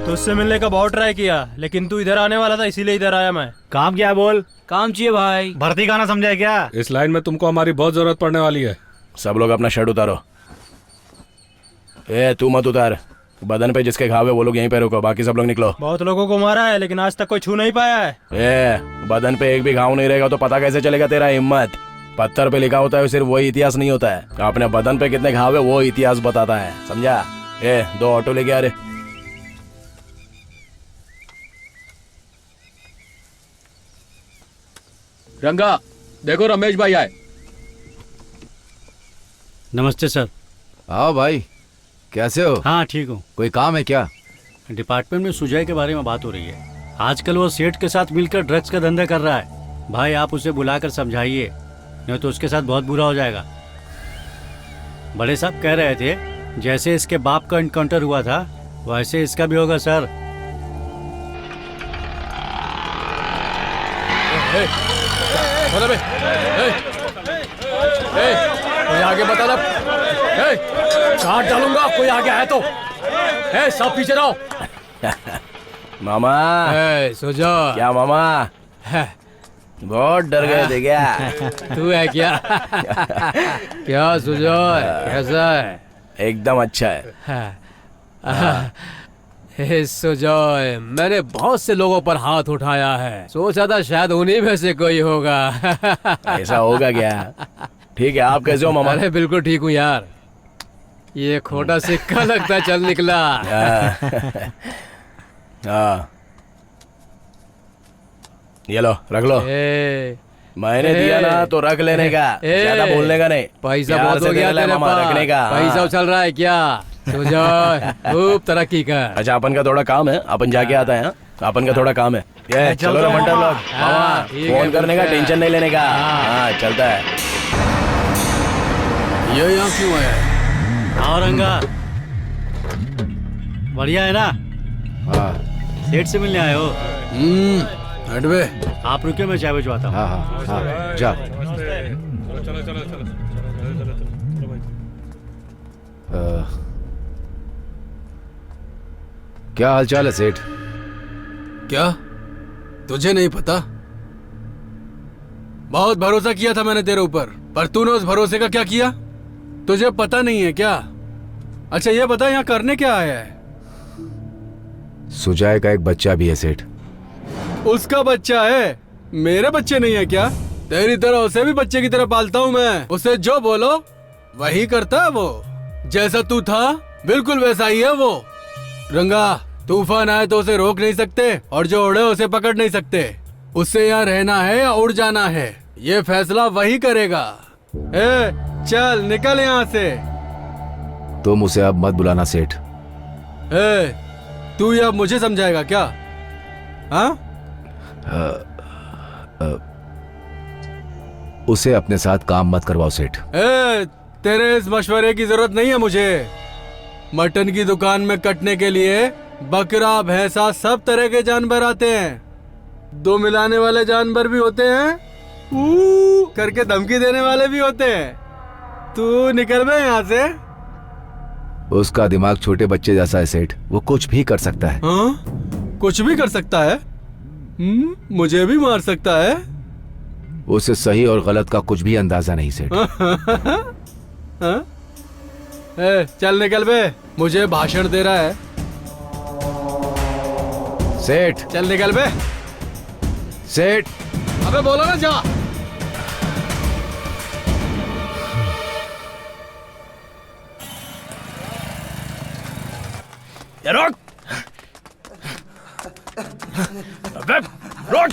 तो उससे मिलने का बहुत ट्राई किया, लेकिन तू इधर आने वाला था, इसीलिए इधर आया मैं। काम क्या है बोल? काम चाहिए भाई। भर्ती का ना समझा क्या? इस लाइन में तुमको हमारी बहुत जरूरत पड़ने वाली है। सब लोग अपना शर्ट उतारो। ए तू मत उतार, बदन पे जिसके घाव है वो लोग यहीं पे रुको, बाकी सब लोग निकलो। बहुत लोगों को मारा है लेकिन आज तक कोई छू नहीं पाया है। ए बदन पे एक भी घाव नहीं रहेगा तो पता कैसे चलेगा तेरा हिम्मत? पत्थर पे लिखा होता है सिर्फ वही इतिहास नहीं होता है, अपने बदन पे कितने घाव है वो इतिहास बताता है, समझा? ए 2 ऑटो लेके आ रहे। रंगा देखो, रमेश भाई आए। नमस्ते सर। आओ भाई, कैसे हो? हाँ ठीक हूँ। कोई काम है क्या? डिपार्टमेंट में सुजय के बारे में बात हो रही है। आजकल वो सेठ के साथ मिलकर ड्रग्स का धंधा कर रहा है। भाई आप उसे बुलाकर समझाइए, नहीं तो उसके साथ बहुत बुरा हो जाएगा। बड़े साहब कह रहे थे जैसे इसके बाप का एनकाउंटर हुआ था वैसे इसका भी होगा सर। कोई आगे बता ना, काट डालूंगा कोई आगे है तो। सब पीछे रहो। मामा सुजय। क्या मामा बहुत डर गए थे क्या? तू है क्या? क्या सुजय कैसा है? एकदम अच्छा है। सुजय मैंने बहुत से लोगों पर हाथ उठाया है, सोचा था शायद उन्हीं में से कोई होगा। ऐसा होगा क्या? ठीक है, आप कैसे हो मामा? अरे बिल्कुल ठीक हूँ यार, ये खोटा सिक्का लगता चल निकला। हाँ ये लो रख लो। मैंने दिया ना तो रख लेने का, ज्यादा बोलने का नहीं। पैसा बहुत हो गया तेरे पास, रखने का। पैसा उछल रहा है क्या? सुजय खूब तरक्की कर। अच्छा अपन का थोड़ा काम है, अपन जाके आता है। अपन का थोड़ा काम है। ये चलो ना मंटर लोग, मामा फोन करने का टेंशन नहीं लेने का। हाँ चलता है। ये यहाँ क्यों है? औरंगा बढ़िया है ना? हाँ सेठ से मिलने आए हो? हटवे आप रुके, मैं चाय भिजवाता हूँ। हाँ जा। क्या हालचाल है सेठ? क्या तुझे नहीं पता? बहुत भरोसा किया था मैंने तेरे ऊपर, पर तूने उस भरोसे का क्या किया? तुझे पता नहीं है क्या? अच्छा ये बता यहाँ करने क्या आया है? सुजय का एक बच्चा भी है सेठ। उसका बच्चा है, मेरे बच्चे नहीं है क्या? तेरी तरह उसे भी बच्चे की तरह पालता हूँ मैं। उसे जो बोलो वही करता है वो। जैसा तू था बिल्कुल वैसा ही है वो। रंगा तूफान आए तो उसे रोक नहीं सकते, और जो उड़े उसे पकड़ नहीं सकते। उससे यहाँ रहना है या उड़ जाना है, ये फैसला वही करेगा। चल निकल यहाँ से। तुम उसे अब मत बुलाना सेठ। तू ये अब मुझे समझाएगा क्या? हाँ? उसे अपने साथ काम मत करवाओ सेठ। तेरे इस मशवरे की जरूरत नहीं है मुझे। मटन की दुकान में कटने के लिए बकरा भैंसा सब तरह के जानवर आते हैं। दो मिलाने वाले जानवर भी होते हैं, करके धमकी देने वाले भी होते हैं। तू निकल बे यहाँ से। उसका दिमाग छोटे बच्चे जैसा है सेठ, वो कुछ भी कर सकता है। हाँ? कुछ भी कर सकता है? मुझे भी मार सकता है। उसे सही और गलत का कुछ भी अंदाजा नहीं सेठ। चल निकल बे, मुझे भाषण दे रहा है सेठ। चल निकल बे सेठ। अबे बोलो ना जा। रोक, अबे रोक।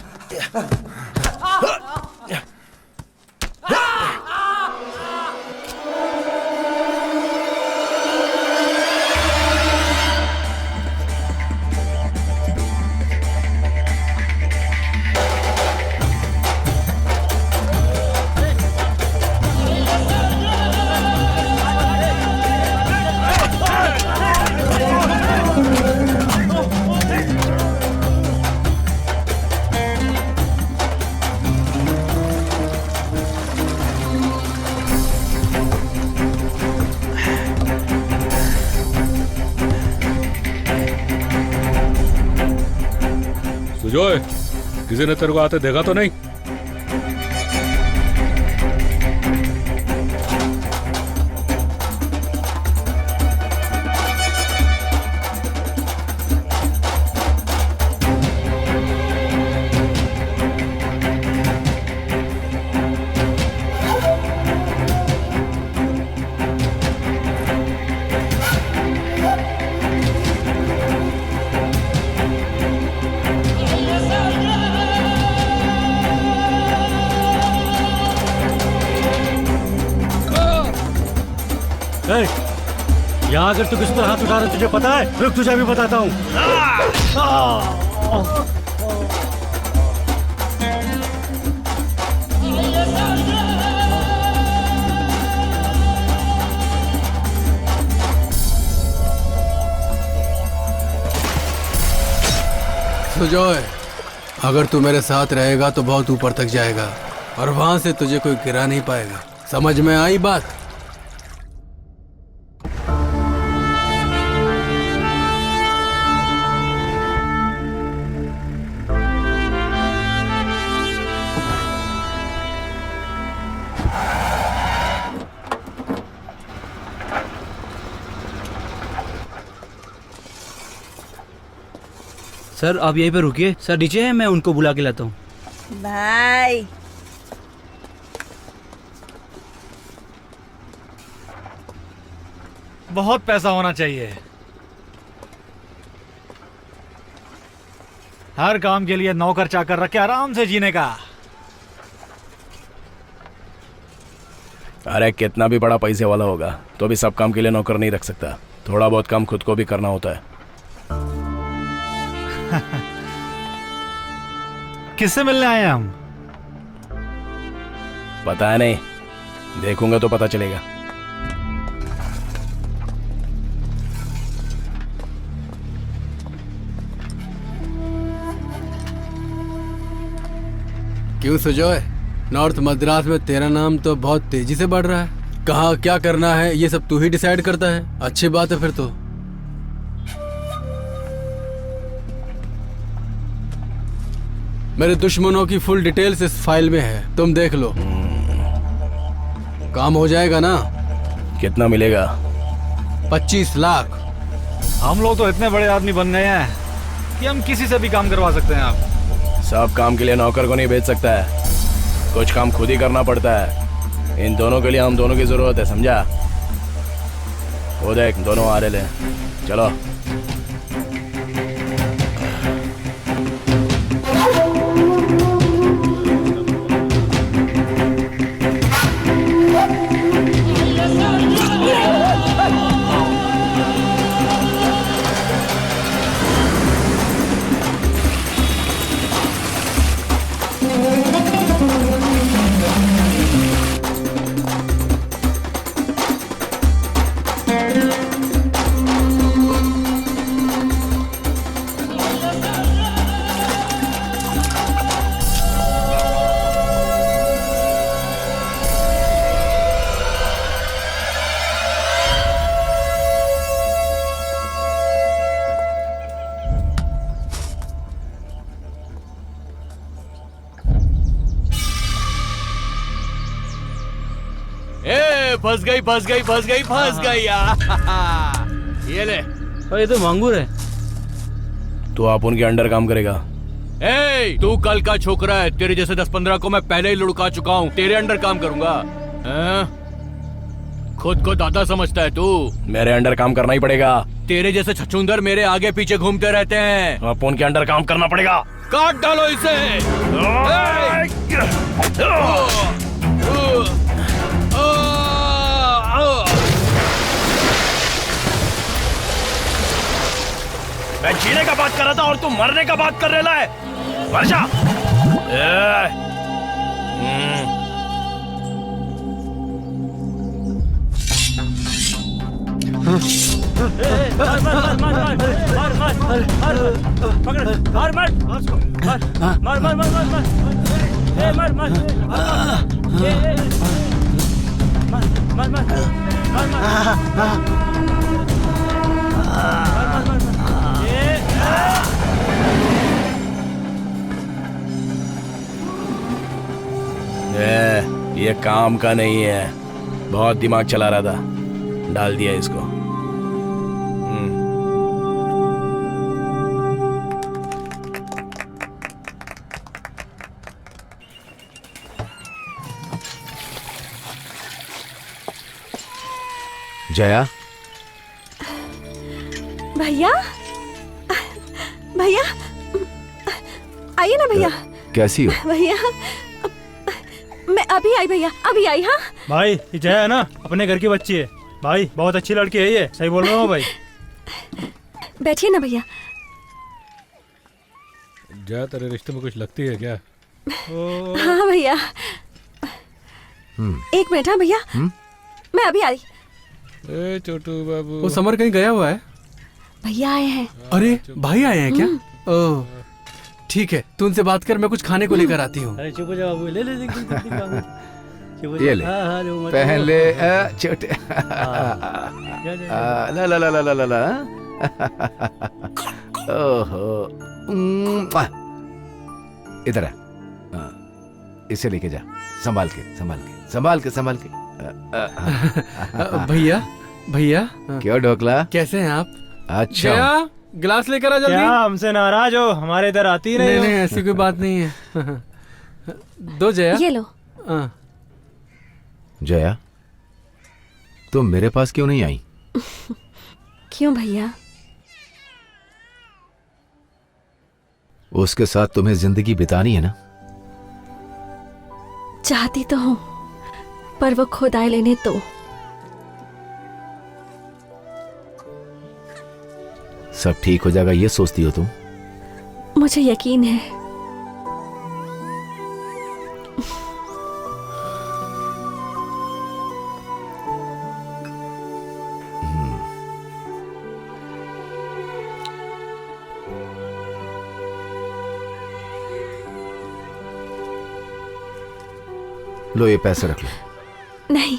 सुजय किसी ने तेरे को आते देखा तो नहीं? यहाँ अगर तू किसी पर हाथ उठा रहा है तुझे पता है? रुक तुझे भी बताता हूँ। सुजॉय, अगर तू मेरे साथ रहेगा तो बहुत ऊपर तक जाएगा और वहां से तुझे कोई गिरा नहीं पाएगा। समझ में आई बात? सर आप यहीं पे रुकिए, सर नीचे है, मैं उनको बुला के लाता हूँ। भाई बहुत पैसा होना चाहिए, हर काम के लिए नौकर चाकर रख के आराम से जीने का। अरे कितना भी बड़ा पैसे वाला होगा तो भी सब काम के लिए नौकर नहीं रख सकता। थोड़ा बहुत काम खुद को भी करना होता है। किससे मिलने आए हैं हम? पता है नहीं, देखूंगा तो पता चलेगा। क्यों सुजॉय, नॉर्थ मद्रास में तेरा नाम तो बहुत तेजी से बढ़ रहा है। कहाँ क्या करना है ये सब तू ही डिसाइड करता है। अच्छी बात है फिर तो। मेरे दुश्मनों की फुल डिटेल्स इस फाइल में है, तुम देख लो। काम हो जाएगा ना? कितना मिलेगा? 25 लाख। हम लोग तो इतने बड़े आदमी बन गए हैं कि हम किसी से भी काम करवा सकते हैं। आप सब काम के लिए नौकर को नहीं भेज सकता है, कुछ काम खुद ही करना पड़ता है। इन दोनों के लिए हम दोनों की जरूरत है, समझा? वो देख दोनों आ रहे हैं, चलो। फंस गई फंस गई फंस गई फंस गई ये ले। ये तो मांगूर है। तो आप उनके अंडर काम करेगा? ए, तू कल का छोकरा है, तेरे जैसे 10-15 को मैं पहले ही लुढ़का चुका हूँ, तेरे अंडर काम करूंगा? खुद को दादा समझता है तू? मेरे अंडर काम करना ही पड़ेगा। तेरे जैसे छछूंदर मेरे आगे पीछे घूमते रहते हैं। आप उनके अंडर काम करना पड़ेगा। काट डालो इसे। मैं जीने का बात कर रहा था और तू मरने का बात कर रहा है। मर जा। ये काम का नहीं है, बहुत दिमाग चला रहा था, डाल दिया इसको। जया, भैया भैया आइए ना भैया। कैसी हो? भैया मैं अभी आई भैया, अभी आई। हाँ भाई, ये जया है ना, अपने घर की बच्ची है। भाई बहुत अच्छी लड़की है ये, सही बोल रहा हूँ भाई। बैठिए ना भैया। जया तेरे रिश्ते में कुछ लगती है क्या? हाँ भैया, एक मिनट। हाँ भैया, मैं अभी आई। ए छोटू बाबू, वो समर कहीं गया हुआ है? भैया आए हैं। अरे भाई आए हैं क्या? ओह ठीक है, तू उनसे बात कर, मैं कुछ खाने को लेकर आती हूँ। अरे चुप हो जा बाबू, ले ले ये ले, पहन ले छोटे। ला ला ला ला ला ला ला। ओहो, इधर आ, इसे लेके जा, संभाल के संभाल के संभाल के संभाल के। भैया भैया, क्यों ढोकला, कैसे हैं आप? अच्छा, जया, गिलास लेकर आ जल्दी। क्या हमसे नाराज हो? हमारे इधर आती नहीं हो? नहीं, ऐसी कोई बात नहीं है। दो जया। ये लो। जया, तुम मेरे पास क्यों नहीं आई? क्यों भैया? उसके साथ तुम्हें जिंदगी बितानी है ना? चाहती तो हूँ, पर वो खुद आए लेने तो। सब ठीक हो जाएगा ये सोचती हो तुम? मुझे यकीन है। लो ये पैसे रख लो। नहीं,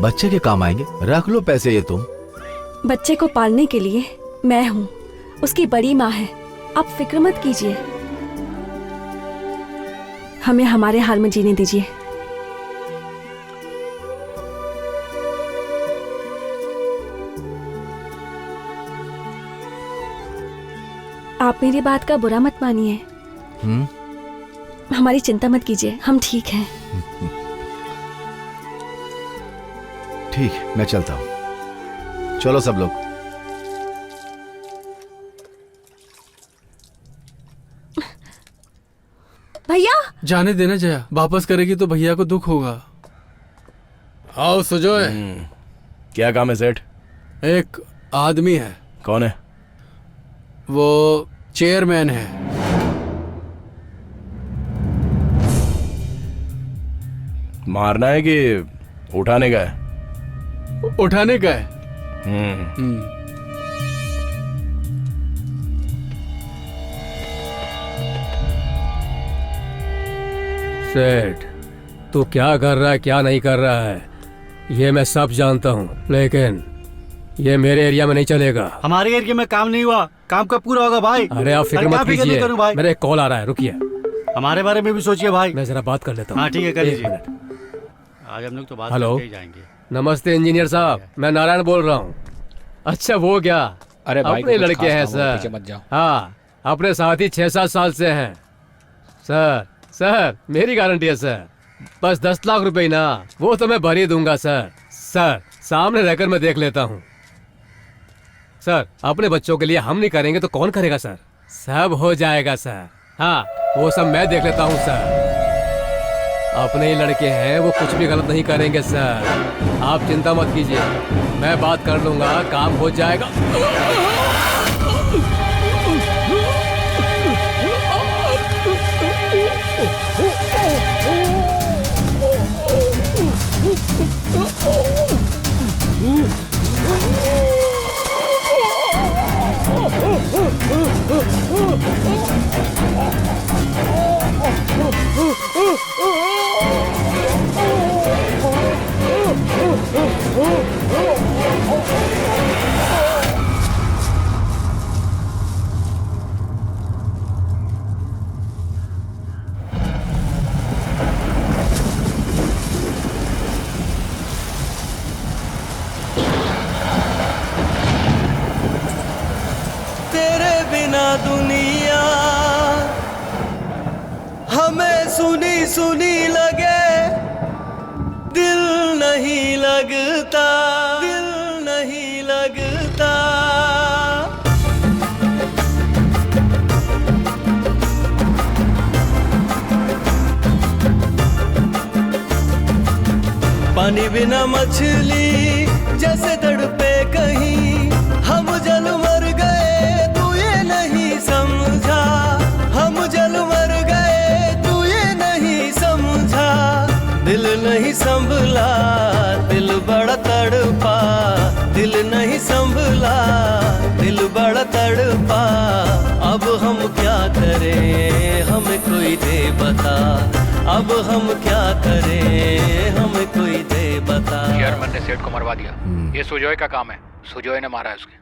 बच्चे के काम आएंगे, रख लो पैसे ये तुम। बच्चे को पालने के लिए मैं हूँ, उसकी बड़ी माँ है। आप फिक्र मत कीजिए, हमें हमारे हाल में जीने दीजिए। आप मेरी बात का बुरा मत मानिए। हमारी चिंता मत कीजिए, हम ठीक हैं। ठीक, मैं चलता हूँ। चलो सब लोग। भैया जाने देना जया, वापस करेगी तो भैया को दुख होगा। आओ सुजोय। क्या काम है सेठ? एक आदमी है। कौन है? वो चेयरमैन है। मारना है कि उठाने का है? उठाने का है। सेठ, तू क्या कर रहा है क्या नहीं कर रहा है ये मैं सब जानता हूँ, लेकिन ये मेरे एरिया में नहीं चलेगा। हमारे एरिया में काम नहीं हुआ, काम कब पूरा होगा भाई? अरे आप फिक्र मत कीजिए, मेरा एक कॉल आ रहा है, रुकिए। हमारे बारे में भी सोचिए भाई। मैं जरा बात कर लेता हूँ। हाँ ठीक है, कर लीजिए। आज हम लोग तो बात हेलो, करके ही जाएंगे। नमस्ते इंजीनियर साहब, मैं नारायण बोल रहा हूँ। अच्छा वो क्या, अरे भाई अपने लड़के हैं सर। मत जाओ। हाँ, अपने साथी 6-7 साल से हैं सर। सर मेरी गारंटी है सर, बस 10 लाख रुपए ही ना, वो तो मैं भर ही दूंगा सर। सर सामने रहकर मैं देख लेता हूँ सर। अपने बच्चों के लिए हम नहीं करेंगे तो कौन करेगा सर? सब हो जाएगा सर। हाँ वो सब मैं देख लेता हूँ सर। अपने ही लड़के हैं, वो कुछ भी गलत नहीं करेंगे सर। आप चिंता मत कीजिए, मैं बात कर लूंगा, काम हो जाएगा। तेरे बिना दुनिया हमें सुनी सुनी लगे, दिल नहीं लगता, दिल नहीं लगता। पानी बिना मछली जैसे तड़पे कहीं, हम जल मर गए तू ये नहीं समझा। हम जल मर गए तू ये नहीं समझा। दिल नहीं संभला, दिल बड़ा तड़पा, दिल नहीं संभला, दिल न तड़पा, अब हम क्या करें हमें कोई दे बता, अब हम क्या करें हमें कोई दे बता। चेयरमैन ने सेठ को मरवा दिया। ये सुजोय का काम है, सुजोय ने मारा है उसके।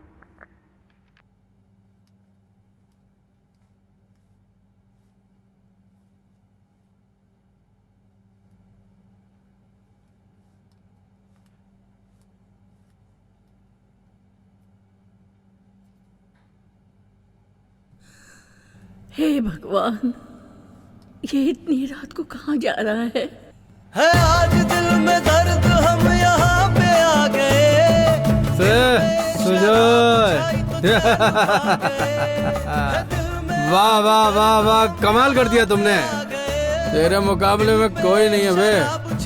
हे भगवान, ये इतनी रात को कहाँ जा रहा है? आज दिल में दर्द, हम यहाँ पे आ गए। सुजोय वाह वाह वाह वाह, कमाल कर दिया तुमने। तेरे मुकाबले में कोई नहीं है बे,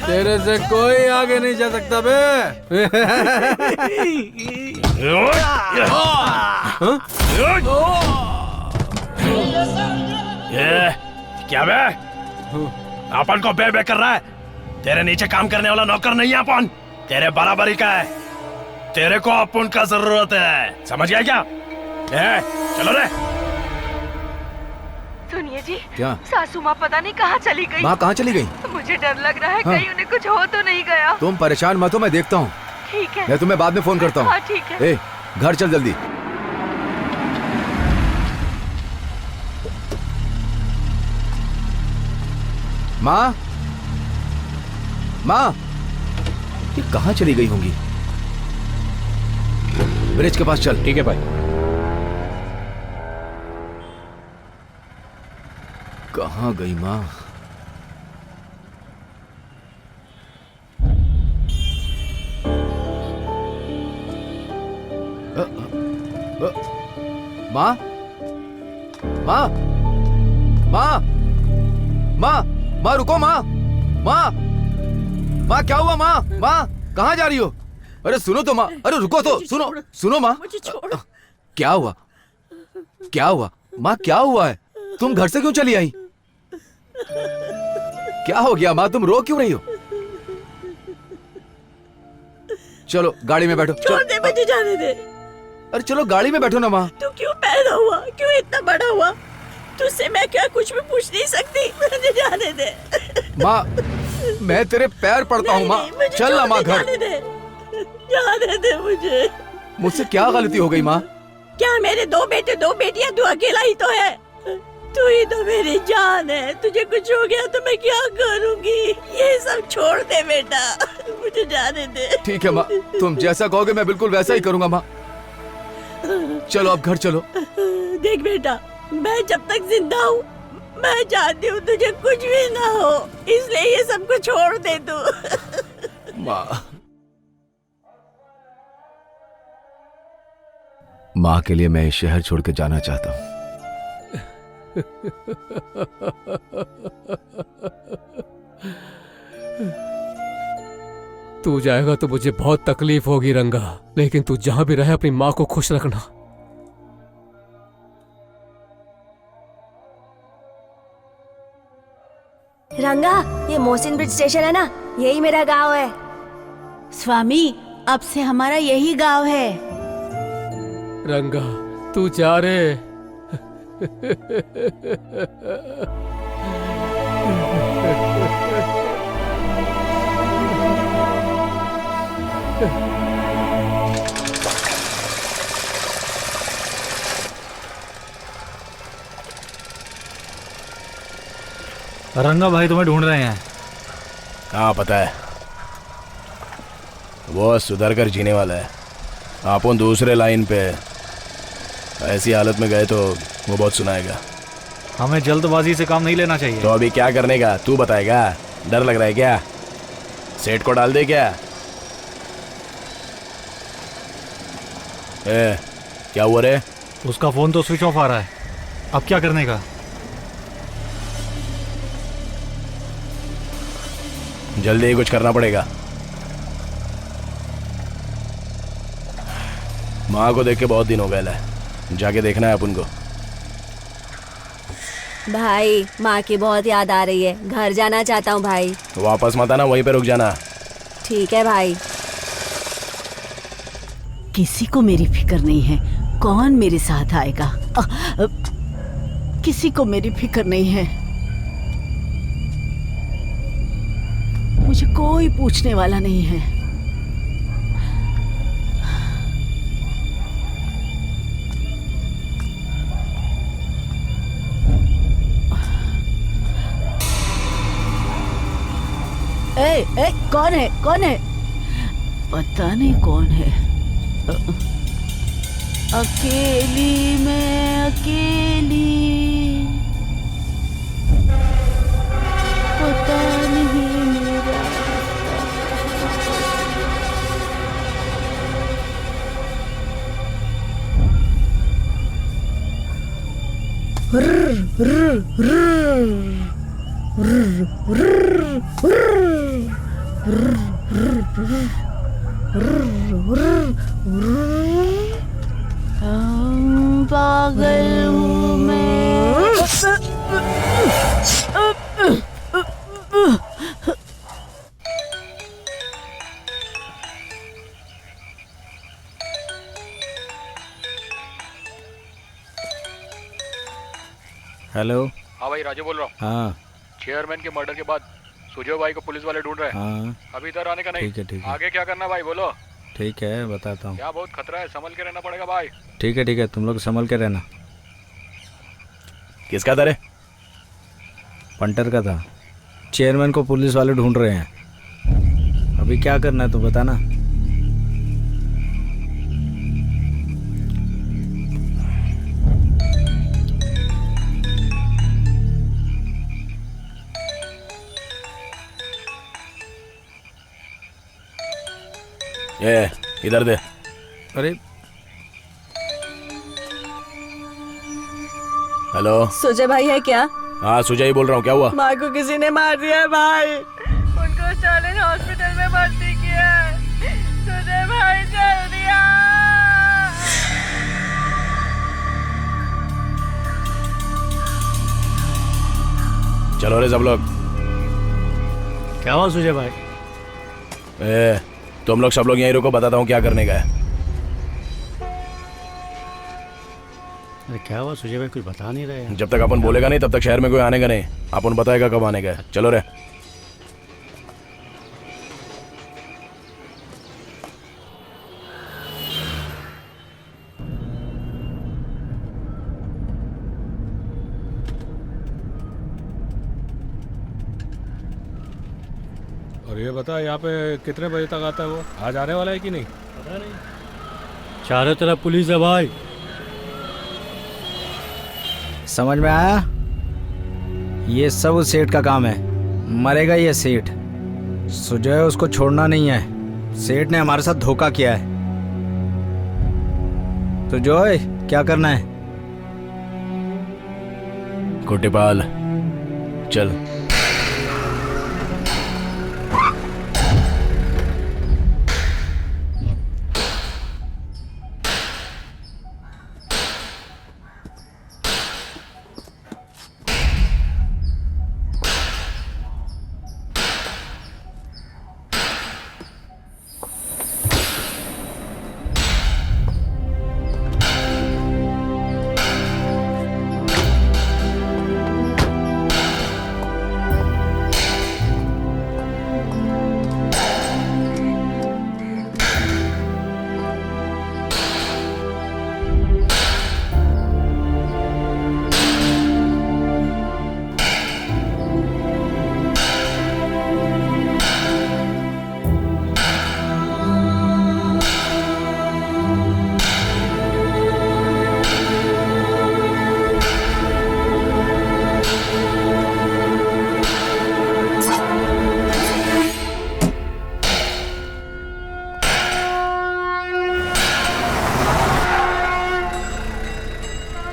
तेरे से कोई आगे नहीं जा सकता बे। ये क्या बे? अपन को बे बे कर रहा है? तेरे नीचे काम करने वाला नौकर नहीं है अपन, तेरे बराबरी का है। तेरे को अपन का जरूरत है, समझ गया क्या? चलो रे। सुनिए जी, क्या? सासू माँ पता नहीं कहाँ चली गई। माँ कहाँ चली गई? मुझे डर लग रहा है, हाँ। कहीं उन्हें कुछ हो तो नहीं गया। तुम परेशान मत हो, मैं देखता हूँ। ठीक है, मैं तुम्हें बाद में फोन करता हूँ। हाँ ठीक है। ए, घर चल जल्दी। माँ, माँ, ये कहाँ चली गई होंगी? ब्रिज के पास चल। ठीक है भाई। कहाँ गई माँ? माँ, माँ, माँ, माँ, माँ रुको माँ, माँ, माँ क्या हुआ माँ? माँ कहाँ जा रही हो? अरे सुनो तो माँ, अरे रुको तो, सुनो सुनो माँ। क्या हुआ? क्या हुआ माँ? क्या हुआ है? तुम घर से क्यों चली आई? क्या हो गया माँ? तुम रो क्यों रही हो? चलो गाड़ी में बैठो। छोड़ दे, मुझे जाने दे। अरे चलो गाड़ी में बैठो ना माँ। तू क्यों पैदा हुआ? क्यों इतना बड़ा हुआ? तुझसे मैं क्या कुछ भी पूछ नहीं सकती? मुझे जाने दे। माँ मैं तेरे पैर पड़ता हूँ माँ, चल ना माँ घर। जाने दे मुझे। मुझसे क्या गलती हो गई माँ? क्या मेरे दो बेटे दो बेटियां, तू अकेला ही तो है। तू ही तो मेरी जान है। तुझे कुछ हो गया तो मैं क्या करूंगी? ये सब छोड़ दे बेटा, मुझे जाने दे। ठीक है माँ, तुम जैसा कहोगे मैं बिल्कुल वैसा ही करूंगा माँ। चलो अब घर चलो। देख बेटा, मैं जब तक जिंदा हूँ मैं चाहती हूँ तुझे कुछ भी ना हो, इसलिए ये सब कुछ छोड़ दे तू। माँ, माँ के लिए मैं इस शहर छोड़ के जाना चाहता हूँ। तू जाएगा तो मुझे बहुत तकलीफ होगी रंगा, लेकिन तू जहां भी रहे अपनी माँ को खुश रखना। रंगा, ये मोहसिन ब्रिज स्टेशन है ना, यही मेरा गांव है। स्वामी, अब से हमारा यही गांव है। रंगा तू जा रे। रंगा भाई तुम्हें ढूंढ रहे हैं। हाँ पता है, वो सुधर कर जीने वाला है। अपन दूसरे लाइन पे, ऐसी हालत में गए तो वो बहुत सुनाएगा। हमें जल्दबाजी से काम नहीं लेना चाहिए। तो अभी क्या करने का तू बताएगा? डर लग रहा है क्या? सेठ को डाल दे क्या? क्या हुआ रे? उसका फोन तो स्विच ऑफ आ रहा है, अब क्या करने का? जल्दी ही कुछ करना पड़ेगा। माँ को देख के बहुत दिन हो गए है, जाके देखना है अपन को। भाई माँ की बहुत याद आ रही है, घर जाना चाहता हूँ भाई। वापस मत आना, वहीं पे रुक जाना। ठीक है भाई। किसी को मेरी फिक्र नहीं है, कौन मेरे साथ आएगा? किसी को मेरी फिक्र नहीं है। मुझे कोई पूछने वाला नहीं है। ए, कौन है? कौन है? पता नहीं कौन है। अकेली मैं अकेली, पता नहीं मेरा। पागल हूँ मैं। हेलो। हाँ भाई, राजू बोल रहा हूँ। हाँ चेयरमैन के मर्डर के बाद सुजय भाई को पुलिस वाले ढूंढ रहे हैं। हाँ अभी इधर आने का नहीं। ठीक है। आगे क्या करना भाई, बोलो। ठीक है, बताता हूँ। क्या बहुत खतरा है, संभल के रहना पड़ेगा भाई। ठीक है, तुम लोग संभल के रहना। किसका था रे? पंटर का था। चेयरमैन को पुलिस वाले ढूंढ रहे हैं। अभी क्या करना है तो बताना। ये इधर दे। अरे हेलो, सुजय भाई है क्या? हाँ सुजय ही बोल रहा हूँ। क्या हुआ? माँ को किसी ने मार दिया है भाई। उनको चैलेंज हॉस्पिटल में भर्ती किया है। सुजय भाई जल्दी आ। चलो रे सब लोग। क्या हुआ सुजय भाई? तुम लोग सब लोग यहीं रुको, बताता हूँ क्या करने का है। अरे क्या हुआ सुजय भाई, कुछ बता नहीं रहे हैं। जब तक अपन बोलेगा नहीं तब तक शहर में कोई आने का नहीं। अपन बताएगा कब आने का है। चलो रे। और ये बता, यहाँ पे कितने बजे तक आता है वो? आज आने वाला है कि नहीं? पता नहीं। चारों तरफ पुलिस है भाई। समझ में आया? ये सब उस सेठ का काम है। मरेगा ये सेठ। सुजय उसको छोड़ना नहीं है। सेठ ने हमारे साथ धोखा किया है। तो जॉय क्या करना है? कोटिपाल चल।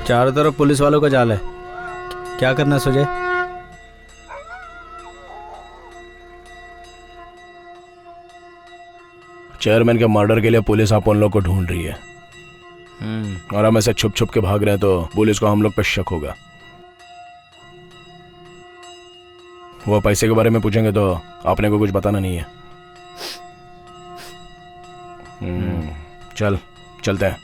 चारों तरफ पुलिस वालों का जाल है। क्या करना है सुजय? चेयरमैन के मर्डर के लिए पुलिस अपन लोग को ढूंढ रही है। और हम ऐसे छुप छुप के भाग रहे हैं तो पुलिस को हम लोग पे शक होगा। वो पैसे के बारे में पूछेंगे तो आपने को कुछ बताना नहीं है। चलते हैं।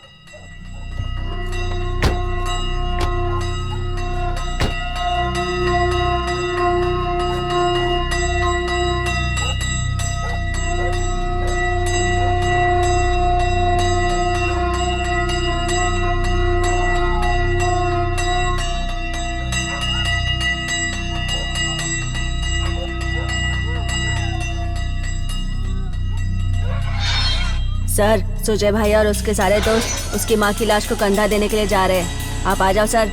सर, सुजय भाई और उसके सारे दोस्त उसकी माँ की लाश को कंधा देने के लिए जा रहे हैं। आप आ जाओ सर।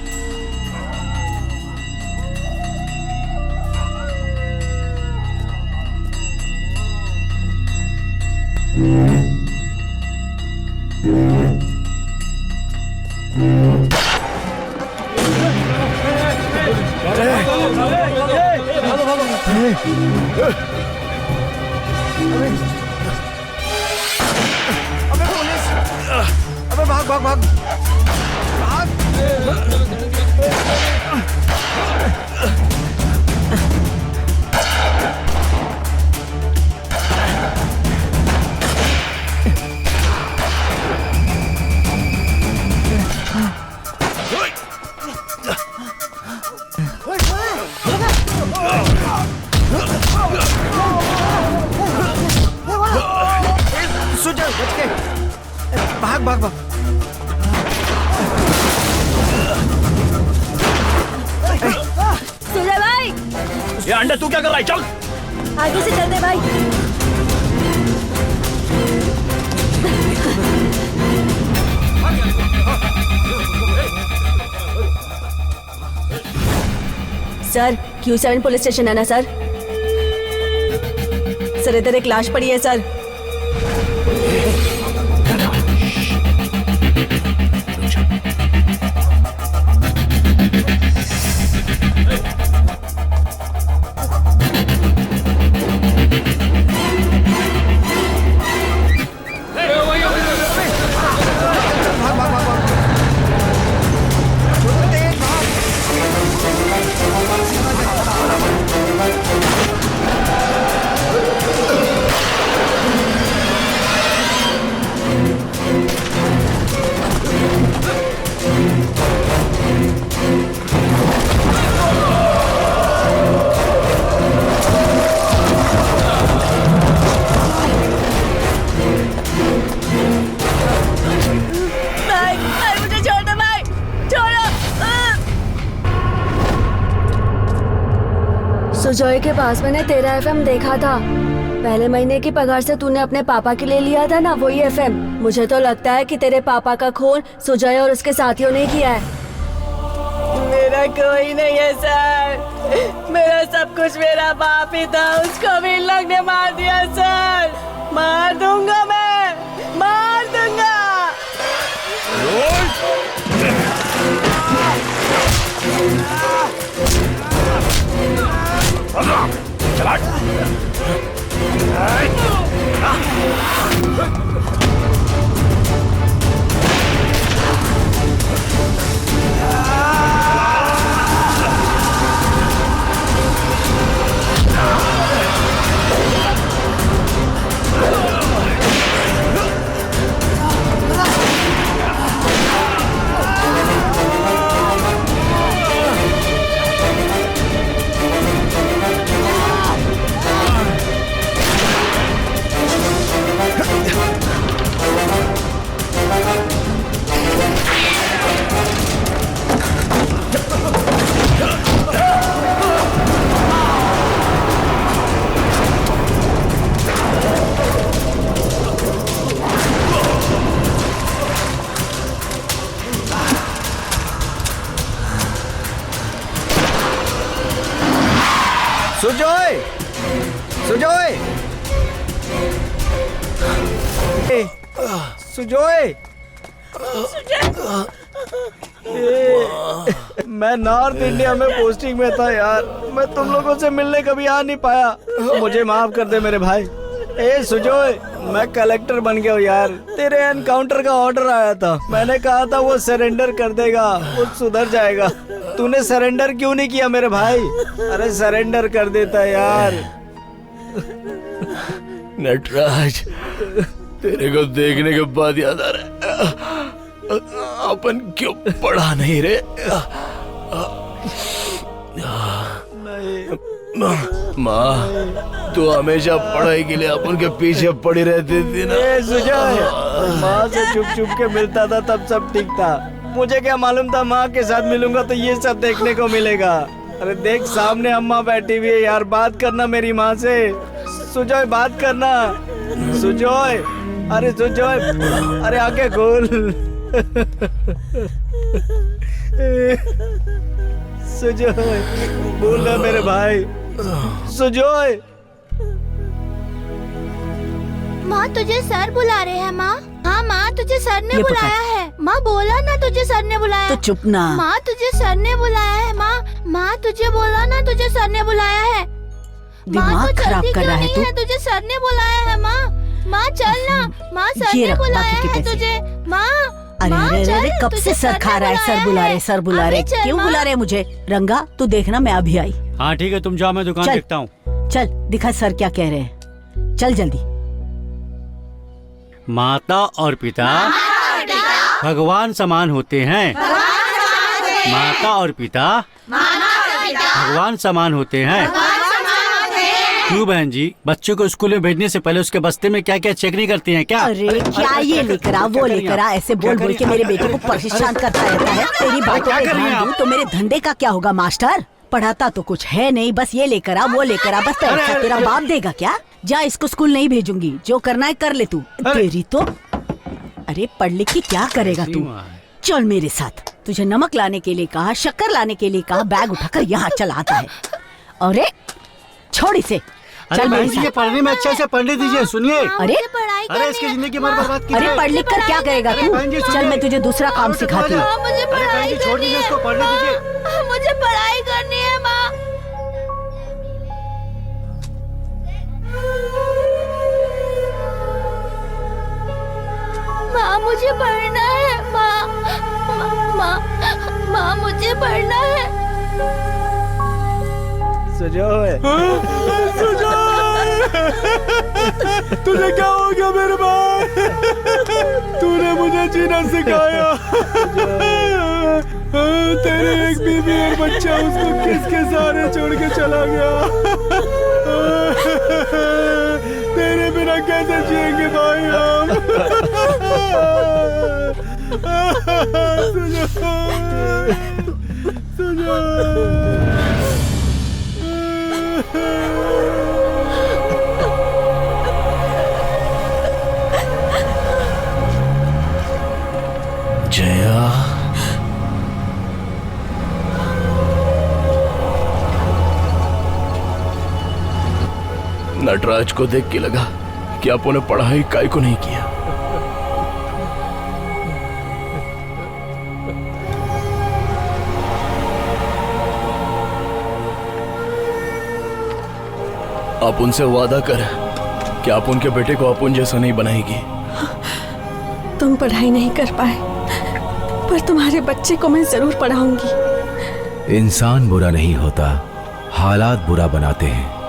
अबे पुलिस! अबे भाग भाग भाग! सुजय बच के भाग भाग भाग। सुजय भाई, ये अंडे तू क्या कर रहा है? चल आगे से चल दे भाई। सर, Q7 पुलिस स्टेशन है ना सर? सर, इधर एक लाश पड़ी है सर। सुजॉय के पास मैंने तेरा FM देखा था। पहले महीने की पगार से तूने अपने पापा के लिए लिया था ना, वही FM। मुझे तो लगता है कि तेरे पापा का खून सुजॉय और उसके साथियों ने किया है। मेरा कोई नहीं है सर, मेरा सब कुछ मेरा बाप ही था, उसको भी इन लोग ने मार दिया सर। मार दूंगा मैं, मार दूंगा। चला सुजॉय, सुजॉय, सुजॉय, मैं नॉर्थ इंडिया में पोस्टिंग में था यार। मैं तुम लोगों से मिलने कभी आ नहीं पाया, मुझे माफ कर दे मेरे भाई। ए सुजॉय, मैं कलेक्टर बन गया हूँ यार। तेरे एनकाउंटर का ऑर्डर आया था, मैंने कहा था वो सरेंडर कर देगा, वो सुधर जाएगा। तूने सरेंडर क्यों नहीं किया मेरे भाई? अरे सरेंडर कर देता यार। नटराज, तेरे को देखने के बाद याद आ रहा है अपन क्यों पढ़ा नहीं रे? माँ, तू हमेशा पढ़ाई के लिए अपन के पीछे पड़ी रहती थी ना। सुजॉय, माँ से चुप चुप के मिलता था तब सब ठीक था। मुझे क्या मालूम था माँ के साथ मिलूंगा तो ये सब देखने को मिलेगा। अरे देख सामने अम्मा बैठी हुई है यार, बात करना मेरी माँ से। सुजॉय बात करना। सुजॉय, अरे सुजोय, अरे आंखें खोल। सुजोय, बोल ना मेरे भाई। सुजोय। माँ तुझे सर बुला रहे हैं माँ। हाँ माँ तुझे सर ने बुलाया है। माँ बोला ना तुझे सर ने बुलाया। तो चुप ना। माँ तुझे सर ने बुलाया है माँ। माँ तुझे बोला ना तुझे सर ने बुलाया है। दिमाग खराब कर रहा है तू। तुझे सर ने बुलाया है माँ। माँ चल ना। माँ सर ने बुलाया है तुझे। माँ अरे अरे कब से सर खा रहा है। सर बुला रहे, सर बुला रहे। क्यों बुला रहे मुझे? रंगा तू देखना, मैं अभी आई। हाँ ठीक है, तुम जाओ, मैं दुकान देखता हूँ। चल दिखा सर क्या कह रहे हैं। चल जल्दी। माता और पिता भगवान समान होते हैं। माता और पिता भगवान समान होते हैं। क्यों बहन जी, बच्चों को स्कूल में भेजने से पहले उसके बस्ते में क्या क्या चेक नहीं करती हैं क्या? अरे क्या ये लेकर आ, वो लेकर आ, ऐसे बोल बोल के मेरे बेटे को परेशान करता रहता है। तेरी बातों पे ध्यान दूं तो मेरे धंधे का क्या होगा मास्टर? पढ़ाता तो कुछ है नहीं, बस ये लेकर आ, वो लेकर आ, बस पैसा तेरा बाप देगा क्या? जा, इसको स्कूल नहीं भेजूंगी, जो करना है कर ले तू। तेरी तो अरे पढ़ लिख के क्या करेगा तू? चल मेरे साथ। तुझे नमक लाने के लिए कहा, शक्कर लाने के लिए कहा, बैग उठाकर यहाँ चला आता है। अरे छोड़ इसे, चल मेरे साथ। पढ़ने में अच्छे से पढ़ने दीजिए। सुनिए, अरे अरे इसकी जिंदगी भर बर्बाद की। अरे पढ़ लिख कर क्या करेगा तू? चल मैं तुझे दूसरा काम सिखाती हूँ। मुझे पढ़ाई छोड़ दीजिए इसको, पढ़ने दीजिए। मुझे पढ़ाई करनी है माँ। माँ मुझे पढ़ना है। माँ माँ माँ मुझे पढ़ना है। सुजोय। तुझे क्या हो गया मेरे भाई? तूने मुझे जीना सिखाया। तेरी एक बीवी और बच्चा, उसको किसके सहारे छोड़ के चला गया? तेरे बिना कैसे जिएंगे भाई हम? जया, नटराज को देख के लगा कि आपने पढ़ाई काय को नहीं किया। आप उनसे वादा कर कि आप उनके बेटे को अपन जैसा नहीं बनाएगी। तुम पढ़ाई नहीं कर पाए, पर तुम्हारे बच्चे को मैं जरूर पढ़ाऊंगी। इंसान बुरा नहीं होता, हालात बुरा बनाते हैं।